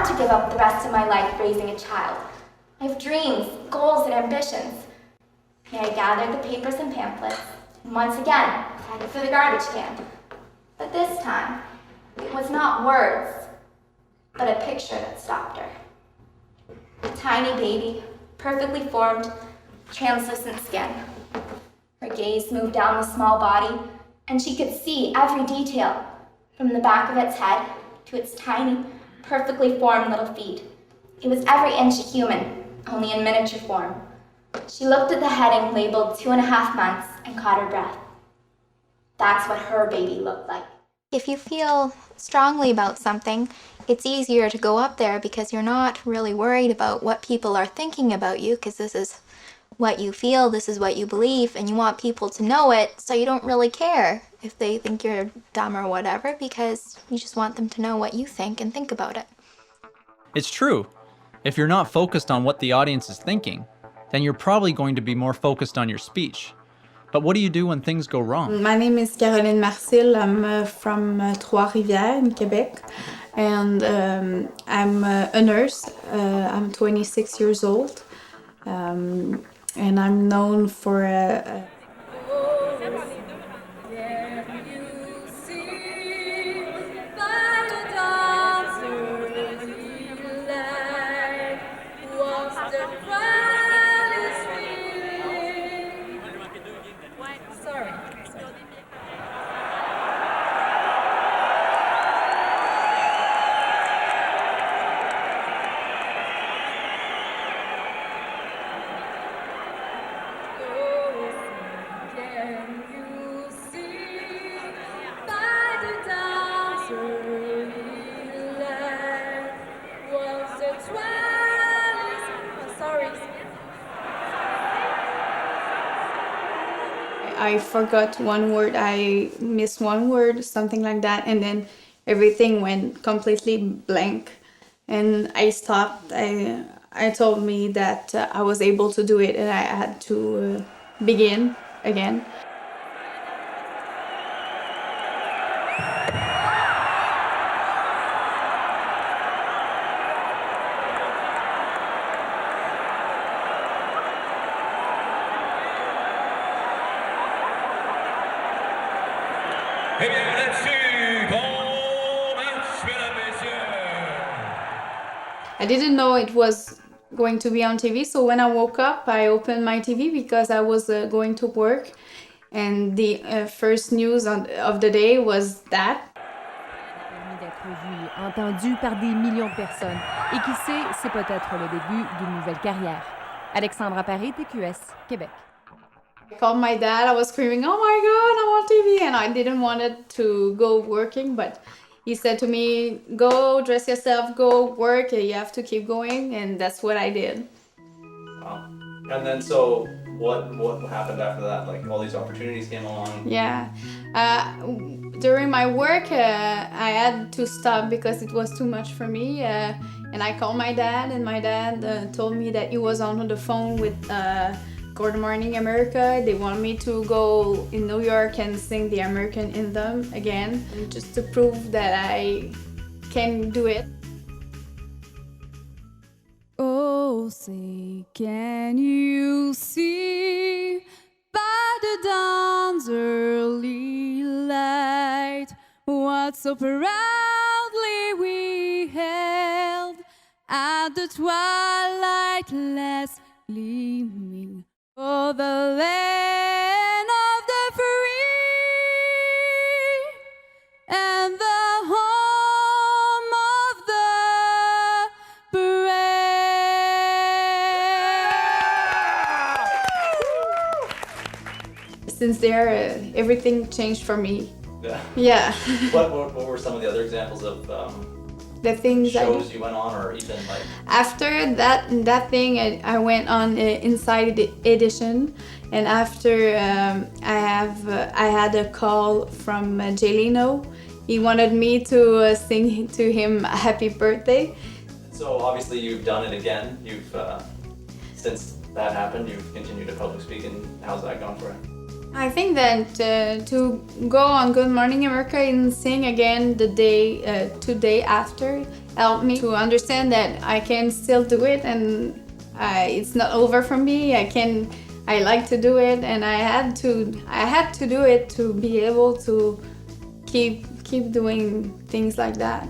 To give up the rest of my life raising a child. I have dreams, goals, and ambitions. Mary gathered the papers and pamphlets, and once again headed for the garbage can. But this time, it was not words, but a picture that stopped her. A tiny baby, perfectly formed, translucent skin. Her gaze moved down the small body, and she could see every detail, from the back of its head to its tiny, perfectly formed little feet. It was every inch a human, only in miniature form. She looked at the heading labeled 2.5 months and caught her breath. That's what her baby looked like. If you feel strongly about something, it's easier to go up there because you're not really worried about what people are thinking about you, because this is what you feel, this is what you believe, and you want people to know it, so you don't really care if they think you're dumb or whatever, because you just want them to know what you think and think about it. It's true. If you're not focused on what the audience is thinking, then you're probably going to be more focused on your speech. But what do you do when things go wrong? My name is Caroline Marcil. I'm from Trois-Rivières in Quebec, and I'm a nurse. I'm 26 years old, and I'm known for I forgot one word, I missed one word, something like that, and then everything went completely blank. And I stopped. I told me that I was able to do it and I had to begin again. Eh bien, là-dessus, bon match, mesdames, messieurs. I didn't know it was going to be on TV, so when I woke up, I opened my TV because I was going to work, and the first news of the day was that. D'être vu, entendu par des millions de personnes. Et qui sait, c'est peut-être le début d'une nouvelle carrière. Alexandra Paré, TQS, Québec. I called my dad, I was screaming, oh my God, I'm on TV, and I didn't want it to go working, but he said to me, go dress yourself, go work, you have to keep going, and that's what I did. Wow. And then so what happened after that? Like all these opportunities came along? Yeah. During my work, I had to stop because it was too much for me, and I called my dad, and my dad told me that he was on the phone with Good Morning America. They want me to go in New York and sing the American anthem again, just to prove that I can do it. Oh, say, can you see by the dawn's early light what so proudly we held at the twilight last gleaming? Oh, the land of the free and the home of the brave. Since there, everything changed for me. Yeah. Yeah. What were some of the other examples of The things shows you went on, or even like? After that thing, I went on Inside Edition, and after I had a call from Jay Leno. He wanted me to sing to him Happy Birthday. So obviously you've done it again. You've since that happened, you've continued to public speak, and how's that gone for you? I think that to go on Good Morning America and sing again the day after helped me to understand that I can still do it, and it's not over for me. I like to do it, and I had to do it to be able to keep doing things like that.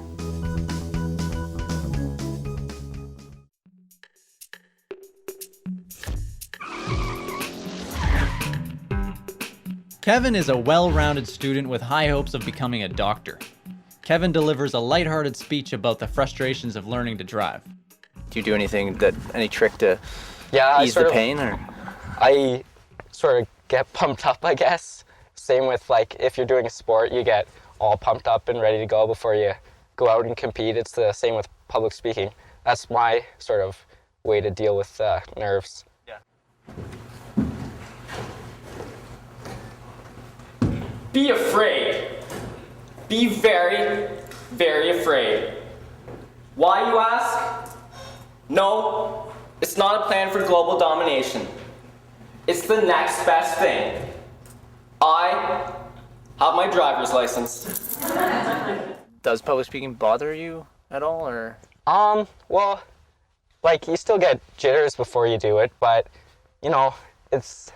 Kevin is a well-rounded student with high hopes of becoming a doctor. Kevin delivers a lighthearted speech about the frustrations of learning to drive. Do you do any trick to ease the pain, or? I sort of get pumped up, I guess. Same with like if you're doing a sport, you get all pumped up and ready to go before you go out and compete. It's the same with public speaking. That's my sort of way to deal with nerves. Yeah. Be afraid. Be very, very afraid. Why, you ask? No, it's not a plan for global domination. It's the next best thing. I have my driver's license. Does public speaking bother you at all, or? Well, like you still get jitters before you do it, but you know, it's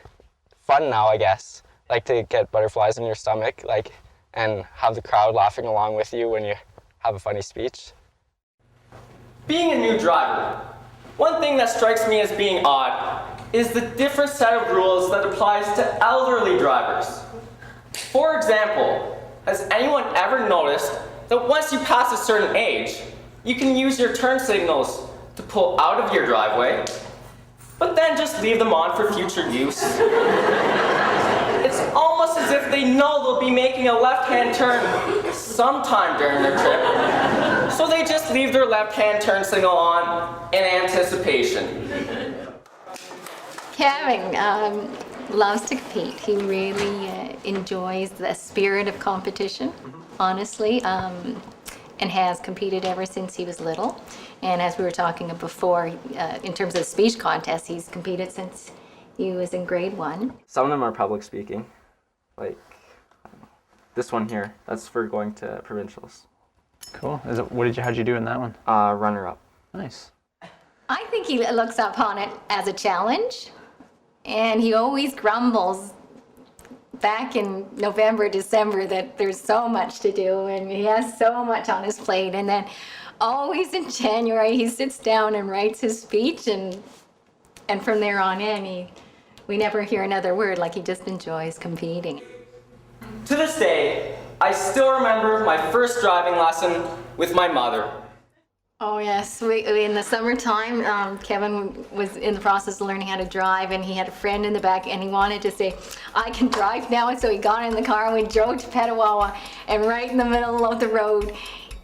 fun now, I guess. Like to get butterflies in your stomach, like, and have the crowd laughing along with you when you have a funny speech. Being a new driver, one thing that strikes me as being odd is the different set of rules that applies to elderly drivers. For example, has anyone ever noticed that once you pass a certain age, you can use your turn signals to pull out of your driveway, but then just leave them on for future use? It's almost as if they know they'll be making a left-hand turn sometime during their trip, so they just leave their left-hand turn signal on in anticipation. Kevin loves to compete. He really enjoys the spirit of competition, honestly, and has competed ever since he was little. And as we were talking before, in terms of the speech contest, he's competed since he was in grade 1. Some of them are public speaking, like this one here. That's for going to provincials. Cool. How'd you do in that one? Runner up. Nice. I think he looks upon it as a challenge, and he always grumbles back in November, December, that there's so much to do and he has so much on his plate. And then always in January, he sits down and writes his speech, and from there on in, we never hear another word. Like, he just enjoys competing. To this day, I still remember my first driving lesson with my mother. Oh yes, in the summertime, Kevin was in the process of learning how to drive, and he had a friend in the back, and he wanted to say, I can drive now, and so he got in the car and we drove to Petawawa, and right in the middle of the road,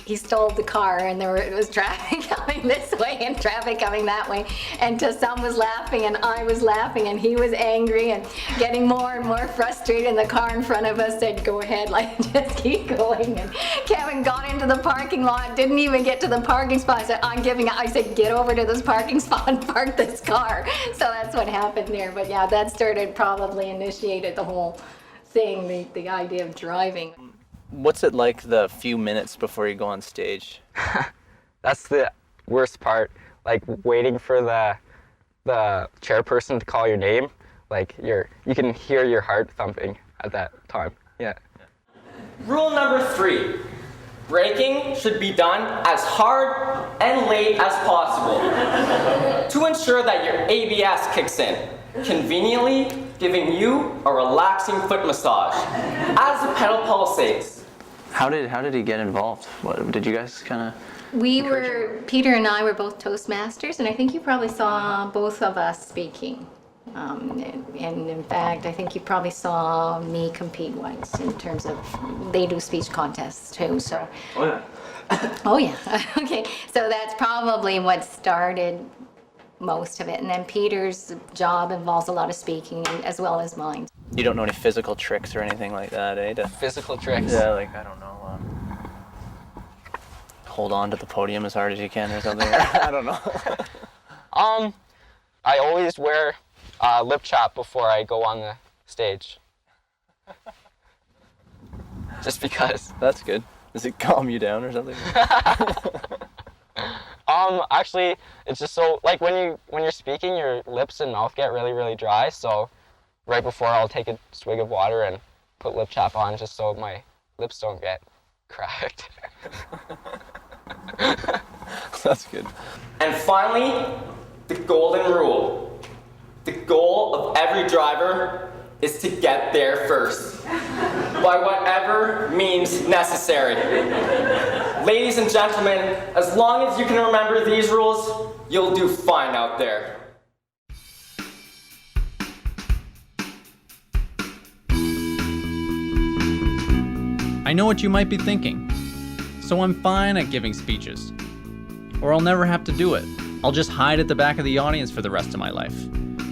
he stole the car, and it was traffic coming this way and traffic coming that way, and some was laughing and I was laughing and he was angry and getting more and more frustrated, and the car in front of us said, go ahead, like, just keep going. And Kevin got into the parking lot, didn't even get to the parking spot. I said, I'm giving up. I said, get over to this parking spot and park this car. So that's what happened there. But yeah, that probably initiated the whole thing, the idea of driving. What's it like the few minutes before you go on stage? That's the worst part. Like, waiting for the chairperson to call your name. Like, you can hear your heart thumping at that time. Yeah. Rule number 3. Braking should be done as hard and late as possible to ensure that your ABS kicks in, conveniently giving you a relaxing foot massage as the pedal pulsates. How did he get involved? What did you guys kind of? Peter and I were both Toastmasters, and I think you probably saw both of us speaking. And in fact, I think you probably saw me compete once in terms of, they do speech contests too, so. Oh yeah. Oh yeah, okay. So that's probably what started most of it. And then Peter's job involves a lot of speaking as well as mine. You don't know any physical tricks or anything like that, eh? Physical tricks? Yeah, like, I don't know, hold on to the podium as hard as you can or something. I don't know. I always wear lip chap before I go on the stage. Just because. That's good. Does it calm you down or something? Actually, it's just so, like, when you're speaking, your lips and mouth get really, really dry, so right before I'll take a swig of water and put lip chap on just so my lips don't get cracked. That's good. And finally, the golden rule. The goal of every driver is to get there first, by whatever means necessary. Ladies and gentlemen, as long as you can remember these rules, you'll do fine out there. I know what you might be thinking. So I'm fine at giving speeches. Or I'll never have to do it. I'll just hide at the back of the audience for the rest of my life.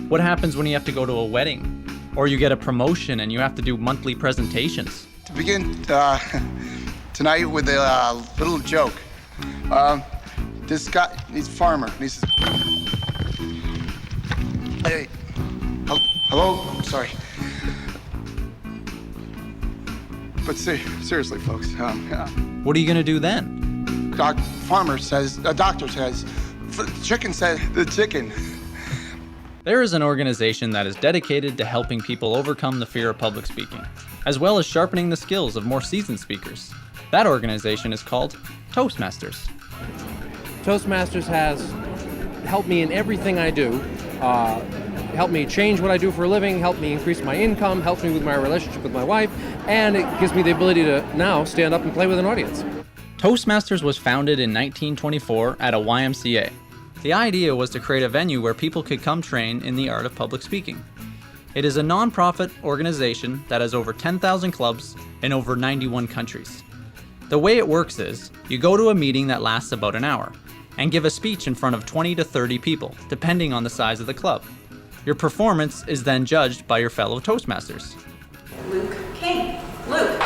What happens when you have to go to a wedding? Or you get a promotion and you have to do monthly presentations? To begin tonight with a little joke. This guy, he's a farmer, and he says, hey, hello, sorry. But seriously, folks. What are you gonna do then? Doctor says, the chicken says, the chicken. There is an organization that is dedicated to helping people overcome the fear of public speaking, as well as sharpening the skills of more seasoned speakers. That organization is called Toastmasters. Toastmasters has helped me in everything I do. Helped me change what I do for a living, helped me increase my income, helps me with my relationship with my wife, and it gives me the ability to now stand up and play with an audience. Toastmasters was founded in 1924 at a YMCA. The idea was to create a venue where people could come train in the art of public speaking. It is a non-profit organization that has over 10,000 clubs in over 91 countries. The way it works is, you go to a meeting that lasts about an hour, and give a speech in front of 20 to 30 people, depending on the size of the club. Your performance is then judged by your fellow Toastmasters. Luke King. Luke.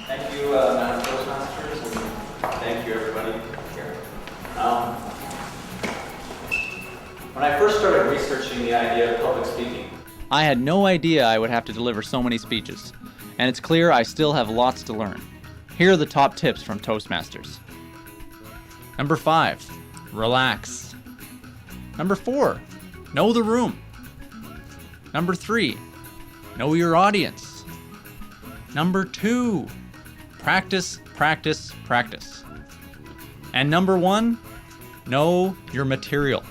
Thank you, Madam Toastmasters, and thank you, everybody here. When I first started researching the idea of public speaking, I had no idea I would have to deliver so many speeches, and it's clear I still have lots to learn. Here are the top tips from Toastmasters. Number 5, relax. Number 4, know the room. Number 3, know your audience. Number 2, practice, practice, practice. And number 1, know your material.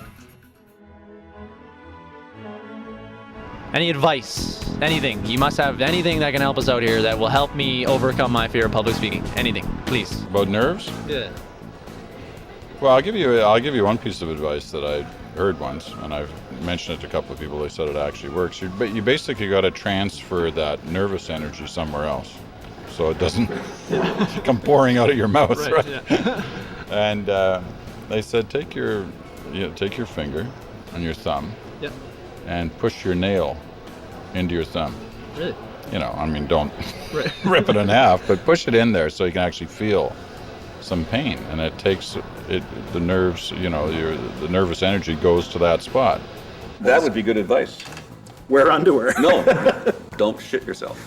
Any advice? Anything? You must have anything that can help us out here that will help me overcome my fear of public speaking. Anything, please. About nerves? Yeah. Well, I'll give you one piece of advice that I heard once, and I've mentioned it to a couple of people. They said it actually works. But you basically got to transfer that nervous energy somewhere else, so it doesn't come pouring out of your mouth. Right. Yeah. And they said take your finger and your thumb. Yep. And push your nail into your thumb. Really? You know, I mean, don't rip it in half, but push it in there so you can actually feel some pain, and it takes the nerves. You know, the nervous energy goes to that spot. That would be good advice. Wear underwear. No, don't shit yourself.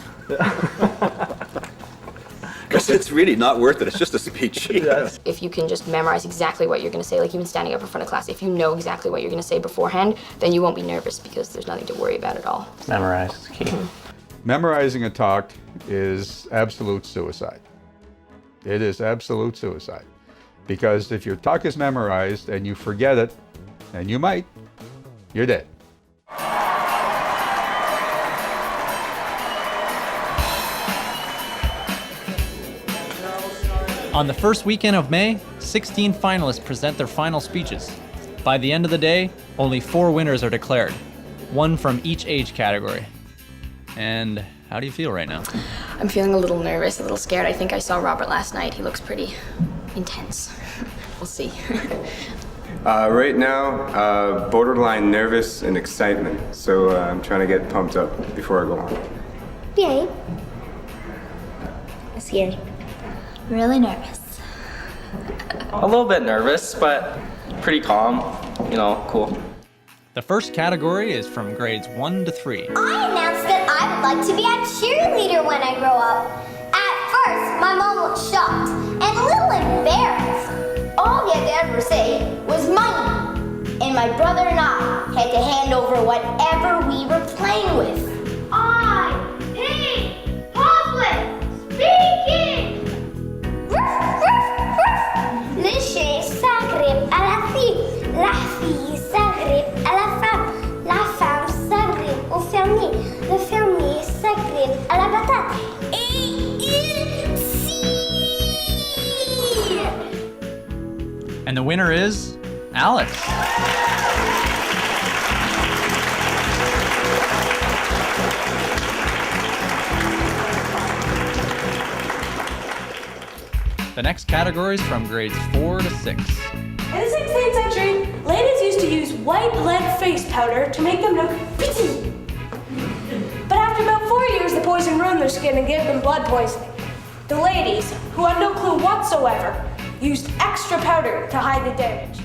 Because it's really not worth it. It's just a speech. Yes. If you can just memorize exactly what you're going to say, like even standing up in front of class, if you know exactly what you're going to say beforehand, then you won't be nervous because there's nothing to worry about at all. Memorize is key. Memorizing a talk is absolute suicide. It is absolute suicide. Because if your talk is memorized and you forget it, and you might, you're dead. On the first weekend of May, 16 finalists present their final speeches. By the end of the day, only 4 winners are declared, 1 from each age category. And how do you feel right now? I'm feeling a little nervous, a little scared. I think I saw Robert last night. He looks pretty intense. We'll see. Right now, borderline nervous and excitement. So I'm trying to get pumped up before I go on. Yay. Scared. Really nervous. A little bit nervous, but pretty calm. You know, cool. The first category is from grades 1 to 3. I announced that I would like to be a cheerleader when I grow up. At first, my mom looked shocked and a little embarrassed. All he had to ever say was money. And my brother and I had to hand over whatever we were playing with. I hate public speaking! Le chien s'agrippe à la fille s'agrippe à la femme s'agrippe au le fermier s'agrippe à la patate, et il tire! And the winner is Alex. The next category is from grades 4 to 6. In the 16th century, ladies used to use white lead face powder to make them look pretty. But after about 4 years, the poison ruined their skin and gave them blood poisoning. The ladies, who had no clue whatsoever, used extra powder to hide the damage.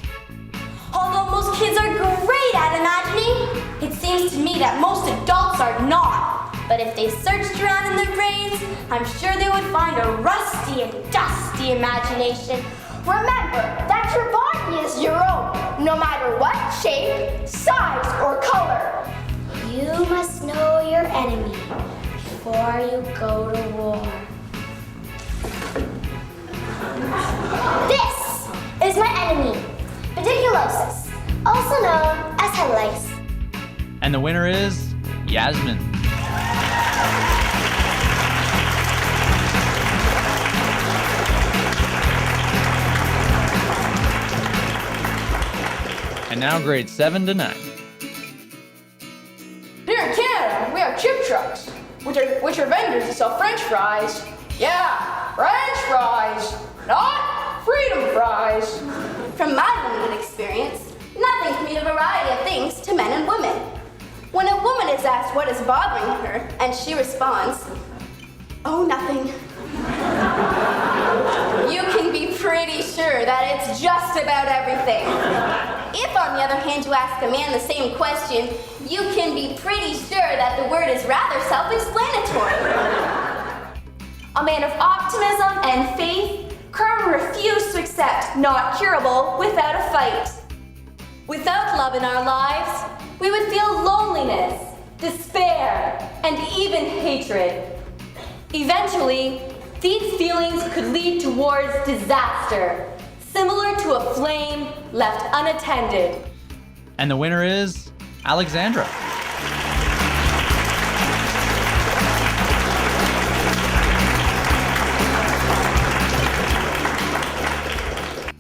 Although most kids are great at imagining, it seems to me that most adults are not. But if they searched around in their brains, I'm sure they would find a rusty and dusty imagination. Remember that your body is your own, no matter what shape, size, or color. You must know your enemy before you go to war. This is my enemy, pediculosis, also known as head lice. And the winner is Yasmin. And now grades 7 to 9. Here in Canada, we have chip trucks, which are vendors that sell French fries. Yeah, French fries, not freedom fries. From my limited experience, nothing can mean a variety of things to men and women. When a woman is asked what is bothering her, and she responds, "Oh, nothing," you can be pretty sure that it's just about everything. If, on the other hand, you ask a man the same question, you can be pretty sure that the word is rather self-explanatory. A man of optimism and faith, karma refused to accept not curable without a fight. Without love in our lives, we would feel loneliness, despair, and even hatred. Eventually, these feelings could lead towards disaster, similar to a flame left unattended. And the winner is Alexandra.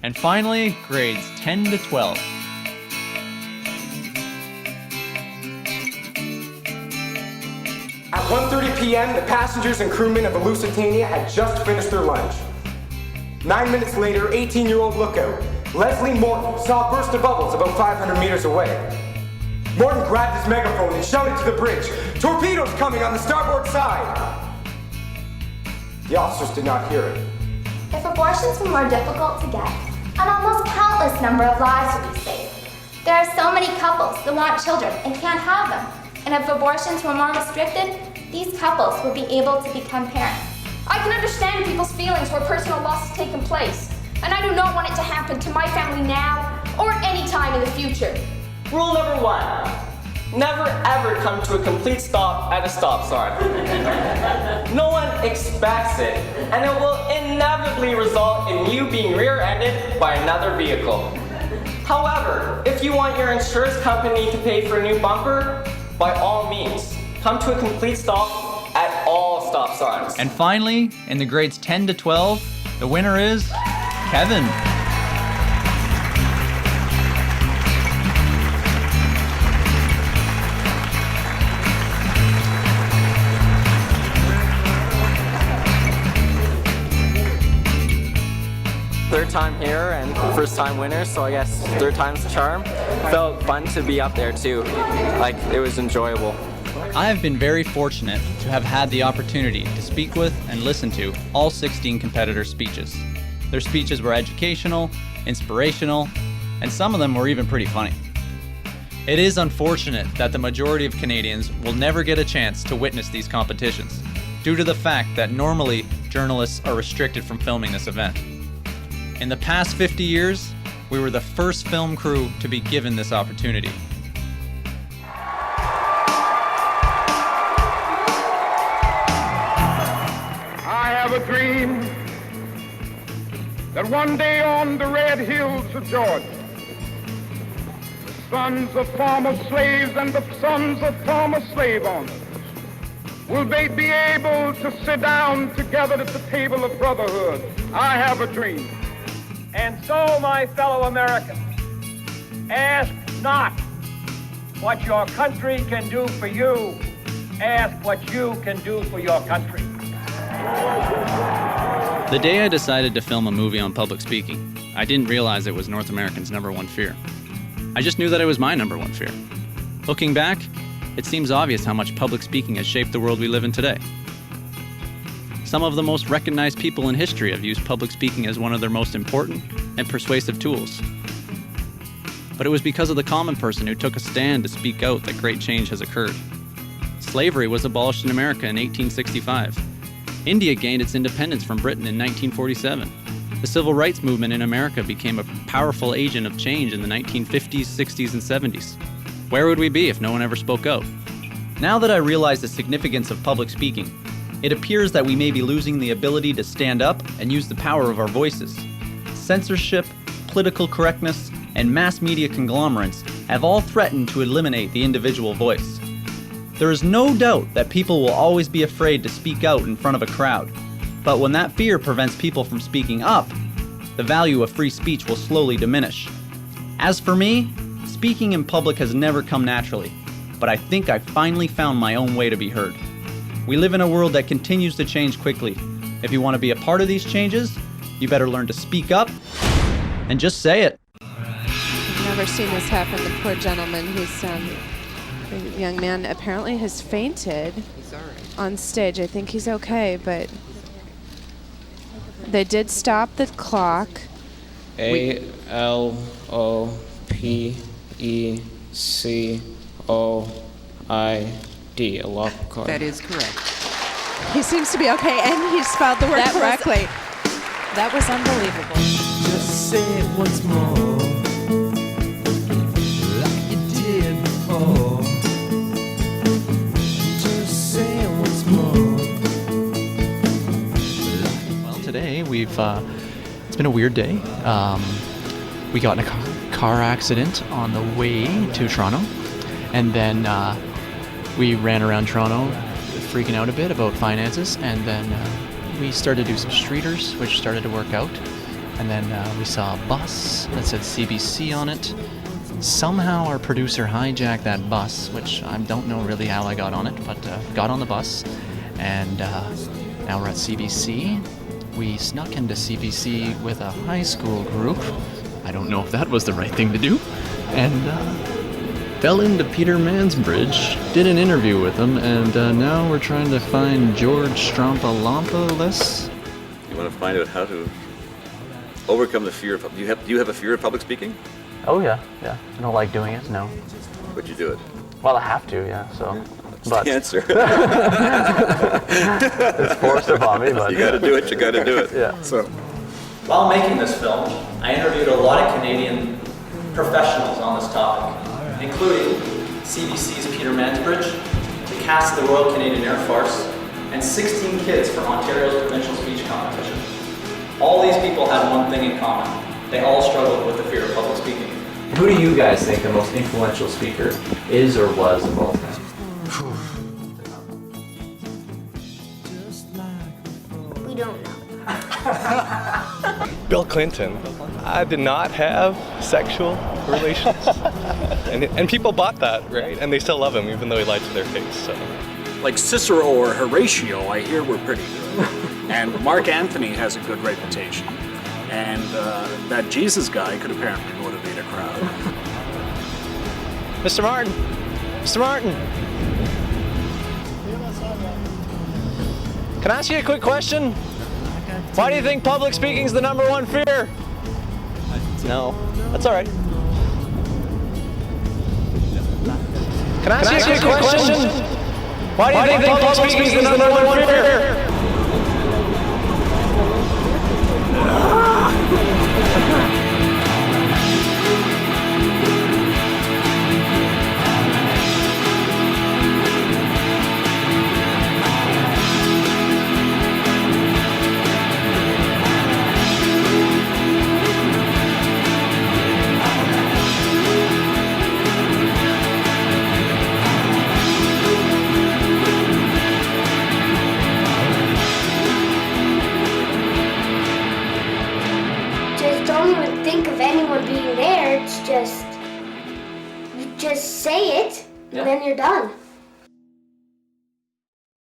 And finally, grades 10 to 12. At 1:30 p.m., the passengers and crewmen of the Lusitania had just finished their lunch. 9 minutes later, 18-year-old lookout Leslie Morton saw a burst of bubbles about 500 meters away. Morton grabbed his megaphone and shouted to the bridge, "Torpedoes coming on the starboard side!" The officers did not hear it. If abortions were more difficult to get, an almost countless number of lives would be saved. There are so many couples that want children and can't have them. And if abortions were more restricted, these couples would be able to become parents. I can understand people's feelings where personal loss has taken place, and I do not want it to happen to my family now or at any time in the future. Rule number 1. Never ever come to a complete stop at a stop sign. No one expects it, and it will inevitably result in you being rear-ended by another vehicle. However, if you want your insurance company to pay for a new bumper, by all means, come to a complete stop at all stop signs. And finally, in the grades 10 to 12, the winner is Kevin. Third time here and first time winner, so I guess third time's the charm. Felt fun to be up there too. Like, it was enjoyable. I have been very fortunate to have had the opportunity to speak with and listen to all 16 competitors' speeches. Their speeches were educational, inspirational, and some of them were even pretty funny. It is unfortunate that the majority of Canadians will never get a chance to witness these competitions, due to the fact that normally journalists are restricted from filming this event. In the past 50 years, we were the first film crew to be given this opportunity. I have a dream that one day on the red hills of Georgia, the sons of former slaves and the sons of former slave owners will they be able to sit down together at the table of brotherhood. I have a dream. And so, my fellow Americans, ask not what your country can do for you, ask what you can do for your country. The day I decided to film a movie on public speaking, I didn't realize it was North Americans' #1 fear. I just knew that it was my #1 fear. Looking back, it seems obvious how much public speaking has shaped the world we live in today. Some of the most recognized people in history have used public speaking as one of their most important and persuasive tools. But it was because of the common person who took a stand to speak out that great change has occurred. Slavery was abolished in America in 1865. India gained its independence from Britain in 1947. The civil rights movement in America became a powerful agent of change in the 1950s, 60s, and 70s. Where would we be if no one ever spoke out? Now that I realize the significance of public speaking, it appears that we may be losing the ability to stand up and use the power of our voices. Censorship, political correctness, and mass media conglomerates have all threatened to eliminate the individual voice. There is no doubt that people will always be afraid to speak out in front of a crowd. But when that fear prevents people from speaking up, the value of free speech will slowly diminish. As for me, speaking in public has never come naturally, but I think I finally found my own way to be heard. We live in a world that continues to change quickly. If you want to be a part of these changes, you better learn to speak up and just say it. I've never seen this happen. The poor gentleman who's, the young man apparently has fainted on stage. I think he's okay, but they did stop the clock. ALOPECOID, a lock card. That is correct. He seems to be okay, and he spelled the word correctly. That was unbelievable. Just say it once more, like you did before. Just say it once more. Well, today it's been a weird day. We got in a car accident on the way to Toronto, and then we ran around Toronto freaking out a bit about finances, and then we started to do some streeters, which started to work out. And then we saw a bus that said CBC on it. Somehow our producer hijacked that bus, which I don't know really how I got on it, but got on the bus. And now we're at CBC. We snuck into CBC with a high school group. I don't know if that was the right thing to do. And fell into Peter Mansbridge, did an interview with him, and now we're trying to find George Chuvalo. You want to find out how to overcome the fear of... Do you have a fear of public speaking? Oh yeah. I don't like doing it, no. But you do it? Well, I have to, yeah, so. That's the answer. It's forced upon me, but... You gotta do it, you gotta do it. Yeah. So, While making this film, I interviewed a lot of Canadian professionals on this topic, including CBC's Peter Mansbridge, the cast of the Royal Canadian Air Farce, and 16 kids from Ontario's provincial speech competition. All these people had one thing in common. They all struggled with the fear of public speaking. Who do you guys think the most influential speaker is or was of all time? We don't know. Bill Clinton. I did not have sexual relations. and people bought that, right? And they still love him even though he lied to their face. So. Like Cicero or Horatio, I hear were pretty good. And Mark Antony has a good reputation. And that Jesus guy could apparently motivate a crowd. Mr. Martin! Mr. Martin! Can I ask you a quick question? Why do you think public speaking is the #1 fear? No. That's all right. Can I ask you a quick question? Why do you think public speaking is the #1 fear? Don't even think of anyone being there. It's just, you just say it, and then you're done.